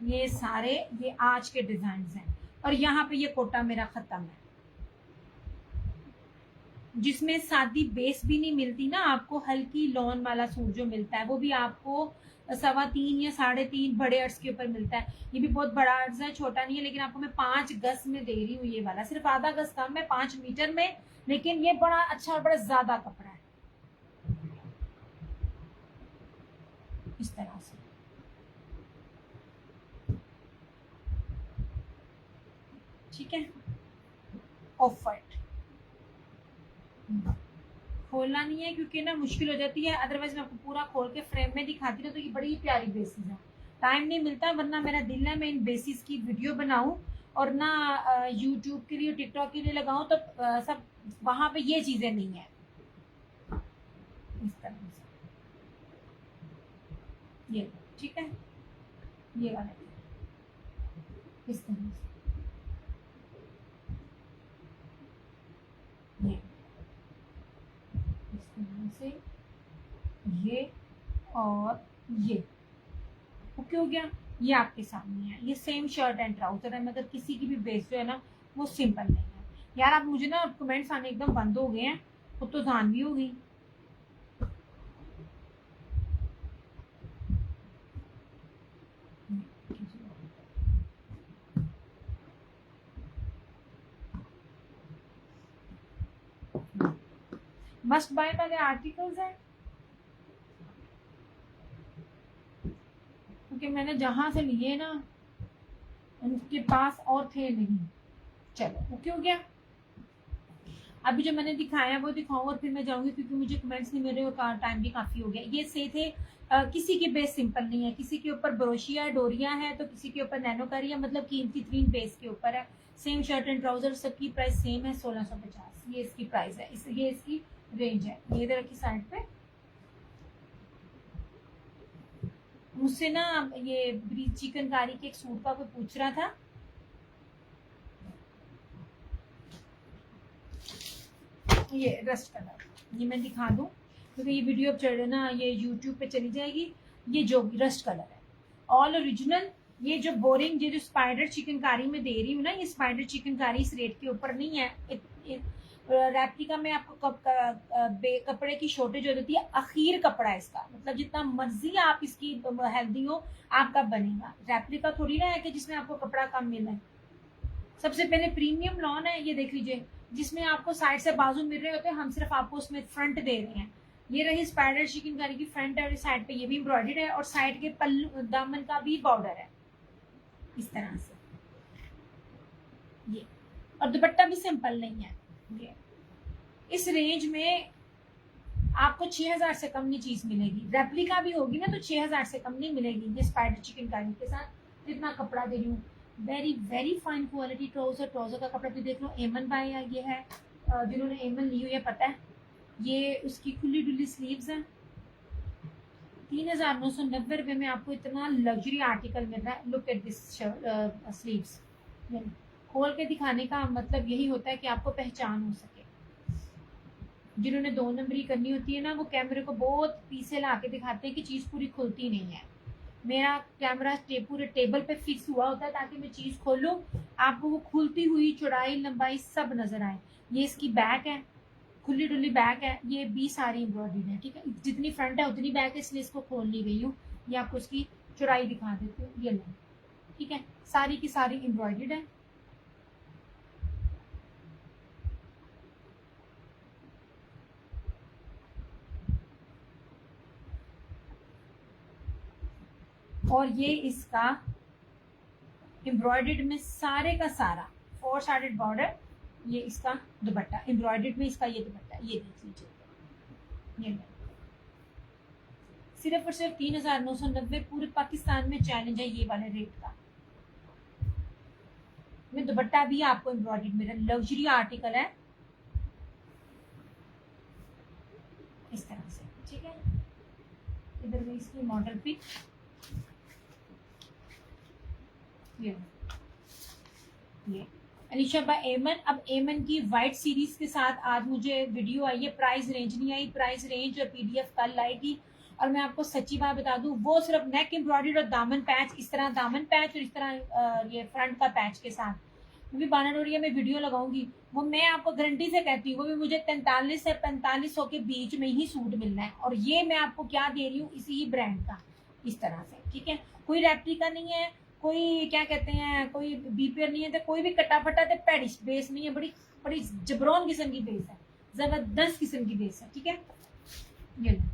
Speaker 1: ये सारे ये आज के डिजाइन हैं। और यहाँ पे ये कोटा मेरा खत्म है, जिसमें सादी बेस भी नहीं मिलती ना आपको, हल्की लॉन वाला सूट जो मिलता है वो भी आपको 3.25 या 3.5 बड़े अर्ज के ऊपर मिलता है। ये भी बहुत बड़ा अर्ज है, छोटा नहीं है, लेकिन आपको मैं 5 गज में दे रही हूँ। ये वाला सिर्फ आधा गज कम है 5 मीटर में, लेकिन ये बड़ा अच्छा और बड़ा ज्यादा कपड़ा है। इस तरह से ठीक है। ऑफ वाइट खोलना नहीं है क्योंकि ना मुश्किल हो जाती है, अदरवाइज मैं आपको पूरा खोल के फ्रेम में दिखाती हूँ तो ये बड़ी प्यारी बेसिस है। टाइम नहीं मिलता, वरना मेरा दिल है मैं इन बेसिस की वीडियो बनाऊं और ना यूट्यूब के लिए टिकटॉक के लिए लगाऊं, तो सब वहां पे ये चीजें नहीं है। इस तरह से ये ठीक है, ये वाला इस तरह से ये इस तरह से ये और ये ओके हो गया। ये आपके सामने है, ये सेम शर्ट एंड ट्राउजर है, मगर किसी की भी बेस जो है ना वो सिंपल नहीं है। यार आप मुझे ना कमेंट्स आने एकदम बंद हो गए हैं, खुद तो जान भी हो गई। मस्ट बाय वाले आर्टिकल्स हैं क्योंकि मैंने जहां से लिए ना उनके पास और थे नहीं। चलो ओके हो गया। अभी जो मैंने दिखाया वो दिखाऊं और फिर मैं जाऊंगी क्योंकि मुझे कमेंट्स नहीं मिल रहे और टाइम भी काफी हो गया। ये से थे किसी की बेस सिंपल नहीं है, किसी के ऊपर ब्रोशिया डोरिया है तो किसी के ऊपर नैनोकारी है, मतलब कीमती 3 बेस के ऊपर है। सेम शर्ट एंड ट्राउजर, सबकी प्राइस सेम है 1650। ये इसकी प्राइस है, ये इसकी रेंज है। ये इधर की साइड पे मुझसे ना ये ब्रीच चिकनकारी के एक सूट का कोई पूछ रहा था, ये रस्ट कलर, ये मैं दिखा दूं क्योंकि ये वीडियो अब चढ़े ना ये यूट्यूब पे चली जाएगी। ये जो रस्ट कलर है ऑल ओरिजिनल। ये जो बोरिंग, ये जो स्पाइडर चिकनकारी में दे रही हूँ ना, ये स्पाइडर चिकनकारी इस रेट के ऊपर नहीं है। रेप्लिका में आपको कपड़े की शॉर्टेज हो जाती है, अखीर कपड़ा है इसका, मतलब जितना मर्जी आप इसकी हेल्दी हो आपका बनेगा। रेप्लिका थोड़ी ना है कि जिसमें आपको कपड़ा कम मिल है। सबसे पहले प्रीमियम लॉन है, ये देख लीजिए, जिसमें आपको साइड से बाजू मिल रहे होते हैं, हम सिर्फ आपको उसमें फ्रंट दे रहे हैं। ये रही स्पाइडर चिकनकारी की फ्रंट है और साइड पे ये भी एम्ब्रॉयडर्ड है और साइड के पल्लू दामन का भी बॉर्डर है इस तरह से। ये और दुपट्टा भी सिंपल नहीं है। ये इस रेंज में आपको 6000 से कम नहीं चीज मिलेगी। रेप्लिका भी होगी ना तो 6000 से कम नहीं मिलेगी। ये स्पाइडर चिकनकारी के साथ जितना कपड़ा दे रही हूँ, very very fine quality. Trouser का कपड़ा भी देख लो, एमन बाय ये है, जिन्होंने एमन ली हुई है पता है। ये उसकी खुली डुली स्लीव्स हैं। 3990 रुपये में आपको इतना लग्जरी आर्टिकल मिल रहा है। Look at this sleeves. खोल के दिखाने का मतलब यही होता है कि आपको पहचान हो सके। जिन्होंने 2 नंबरी करनी होती है ना, वो कैमरे को बहुत पीछे ला के दिखाते हैं कि चीज़ पूरी खुलती नहीं है। मेरा कैमरा पूरे टेबल पे फिक्स हुआ होता है ताकि मैं चीज़ खोलूँ आपको वो खुलती हुई चौड़ाई लंबाई सब नजर आए। ये इसकी बैक है, खुली डुली बैक है। ये भी सारी एम्ब्रॉयडरी है, ठीक है। जितनी फ्रंट है उतनी बैक है, इसलिए इसको खोल नहीं गई हूँ। ये आपको इसकी चौड़ाई दिखा देती हूँ, ये लो, ठीक है। सारी की सारी एम्ब्रॉयडर्ड है। और ये इसका एम्ब्रॉयडर्ड में सारे का सारा 4 साइडेड बॉर्डर। ये इसका दुपट्टा एम्ब्रॉयडर्ड में, इसका ये दुपट्टा ये देख लीजिए। ये सिर्फ और सिर्फ 3990। पूरे पाकिस्तान में चैलेंज है ये वाले रेट का। में दुपट्टा भी आपको एम्ब्रॉयडर्ड मिल रहा है, लग्जरी आर्टिकल है इस तरह से, ठीक है। इधर में इसकी मॉडल पिक, ये अलीशा बाय एमन। अब एमन की वाइट सीरीज के साथ आज मुझे वीडियो आई है, प्राइस रेंज नहीं आई। प्राइस रेंज और पीडीएफ कल आएगी। और मैं आपको सच्ची बात बता दूं, वो सिर्फ नेक एम्ब्रॉयडरी और दामन पैच, इस तरह दामन पैच और इस तरह ये फ्रंट का पैच के साथ। भी बानाडोरिया में वीडियो लगाऊंगी, वो मैं आपको गारंटी से कहती हूँ वो भी मुझे 43 से 4500 के बीच में ही सूट मिलना है। और ये मैं आपको क्या दे रही हूँ, इसी ही ब्रांड का, इस तरह से, ठीक है। कोई रेप्लिका नहीं है, कोई क्या कहते हैं, कोई बीपीआर नहीं है, तो कोई भी कटाफटा तो पैडिश बेस नहीं है, बड़ी बड़ी जबरौन किस्म की बेस है, जबरदस्त किस्म की बेस है, ठीक है। ये लो।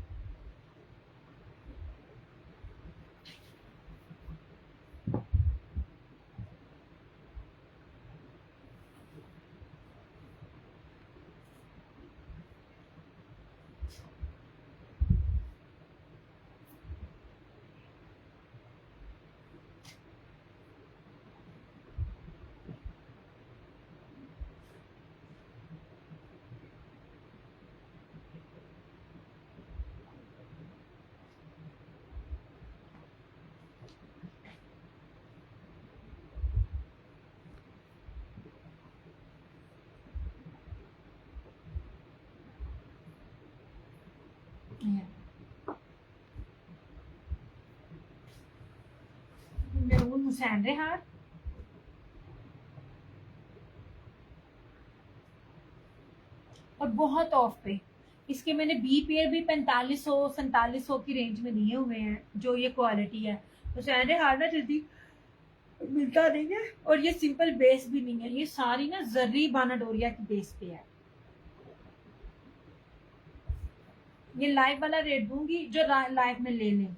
Speaker 1: मेरून हुसैन रेहार, और बहुत ऑफ पे। इसके मैंने बी पेयर भी 4500 4700 की रेंज में लिए हुए हैं, जो ये क्वालिटी है। हुसैन रेहार ना जल्दी मिलता नहीं है, और ये सिंपल बेस भी नहीं है, ये सारी ना जर्री बानाडोरिया की बेस पे है। ये लाइव वाला रेट दूंगी, जो लाइव में ले लें।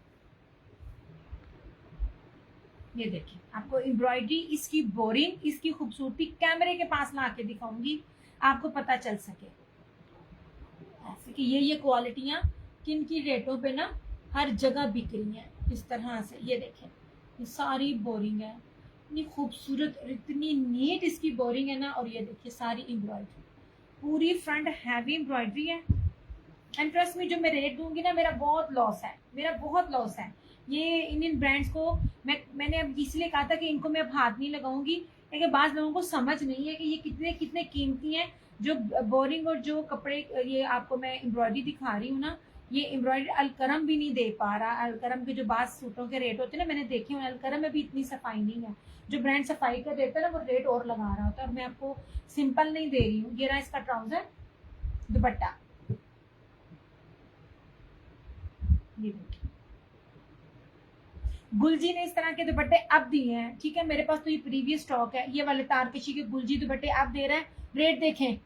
Speaker 1: ये देखिए, आपको एम्ब्रॉयडरी, इसकी बोरिंग, इसकी खूबसूरती कैमरे के पास ला के दिखाऊंगी, आपको पता चल सके ऐसे कि ये क्वालिटियां किन की रेटों पे ना हर जगह बिक रही हैं इस तरह से। ये देखें, ये सारी बोरिंग है, इतनी खूबसूरत और इतनी नीट इसकी बोरिंग है ना। और ये देखिए सारी एम्ब्रॉयडरी, पूरी फ्रंट हैवी एम्ब्रॉयडरी है। एंड ट्रस्ट में जो मैं रेट दूंगी ना, मेरा बहुत लॉस है, मेरा बहुत लॉस है। ये इंडियन ब्रांड्स को मैंने अब इसलिए कहा था कि इनको मैं अब हाथ नहीं लगाऊंगी, लेकिन बाज़ लोगों को समझ नहीं है कि ये कितने कितने कीमती हैं। जो बोरिंग और जो कपड़े, ये आपको मैं एम्ब्रॉयडरी दिखा रही हूँ ना, ये एम्ब्रॉयडरी अलकरम भी नहीं दे पा रहा। अलकरम के जो बाज़ सूटों के रेट होते हैं ना, मैंने देखे हैं, अलकरम में भी इतनी सफाई नहीं है। जो ब्रांड सफाई का देता है ना, वो रेट और लगा रहा होता है। और मैं आपको सिंपल नहीं दे रही हूँ। ये रहा इसका ट्राउजर, दुपट्टा, ये देखिए। गुलजी ने इस तरह के दुपट्टे अब दिए हैं, ठीक है। मेरे पास तो ये प्रीवियस स्टॉक है, ये वाले तारकशी के गुलजी दुपट्टे अब दे रहे हैं। रेट देखें,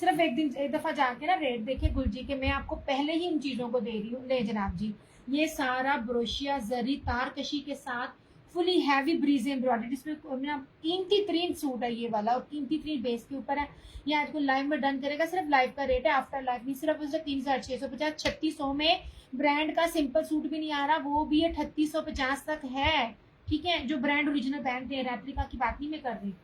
Speaker 1: सिर्फ एक दफा जाके ना रेट देखें गुलजी के। मैं आपको पहले ही इन चीजों को दे रही हूँ। ले जनाब जी, ये सारा ब्रोशिया जरी तारकशी के साथ फुली हैवी ब्रीज एम्ब्रॉयडरी, जिसमें कीमती तरीन सूट है ये वाला, और कीमती तरीन बेस के ऊपर है। ये आज को लाइव में डन करेगा, सिर्फ लाइव का रेट है, आफ्टर लाइव नहीं। सिर्फ उसे 3650 3600 में ब्रांड का सिंपल सूट भी नहीं आ रहा, वो भी 3850 तक है, ठीक है। जो ब्रांड ओरिजिनल पहनते हैं, रेप्लिका की बात नहीं मैं कर रही।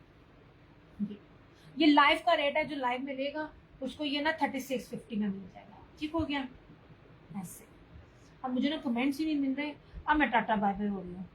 Speaker 1: ये लाइव का रेट है, जो लाइव में लेगा उसको ये ना 3650 में मिल जाएगा, ठीक हो गया ऐसे। अब मुझे ना कमेंट्स ही नहीं मिल रहे, अब मैं टाटा बाय बाय हो रही हूँ।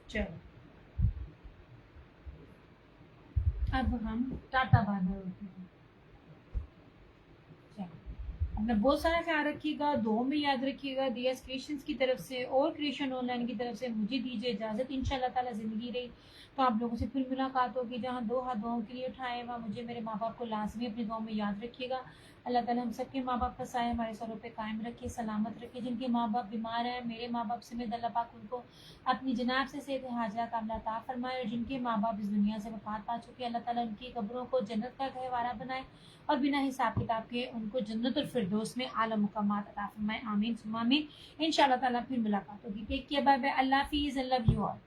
Speaker 1: चलो, अब हम टाटा बाय बाय होते हैं। अपना बहुत सारा ख्याल रखिएगा, दुआ में याद रखिएगा। दिया क्रिएशंस की तरफ से और क्रिएशन ऑनलाइन की तरफ से मुझे दीजिए इजाज़त। इंशाल्लाह ताला ज़िंदगी रही तो आप लोगों से फिर मुलाकात होगी। जहाँ दो हाथ दुआओं के लिए उठाए, वहाँ मुझे मेरे माँ बाप को लाजमी अपनी दुआ में याद रखिएगा। अल्लाह ताला हम सबके माँ बाप का साया हमारे सरों पे कायम रखे, सलामत रखे। जिनके माँ बाप बीमार हैं, मेरे माँ बाप समेत अल्लाह पाक उनको अपनी जनाब से सेहत हाजिरा कामला अता फरमाए। और जिनके माँ बाप इस दुनिया से वफात पा चुके, अल्लाह ताला उनकी कब्रों को जन्नत का गहवारा बनाए, और बिना हिसाब किताब के उनको जन्नत और फिरदौस में आला मुकामात अता फरमाए। आमीन सुम्मा आमीन। इंशाल्लाह ताला फिर मुलाकात होगी। टेक केयर, बाय बाय, अल्लाह हाफिज़, आई लव यू ऑल।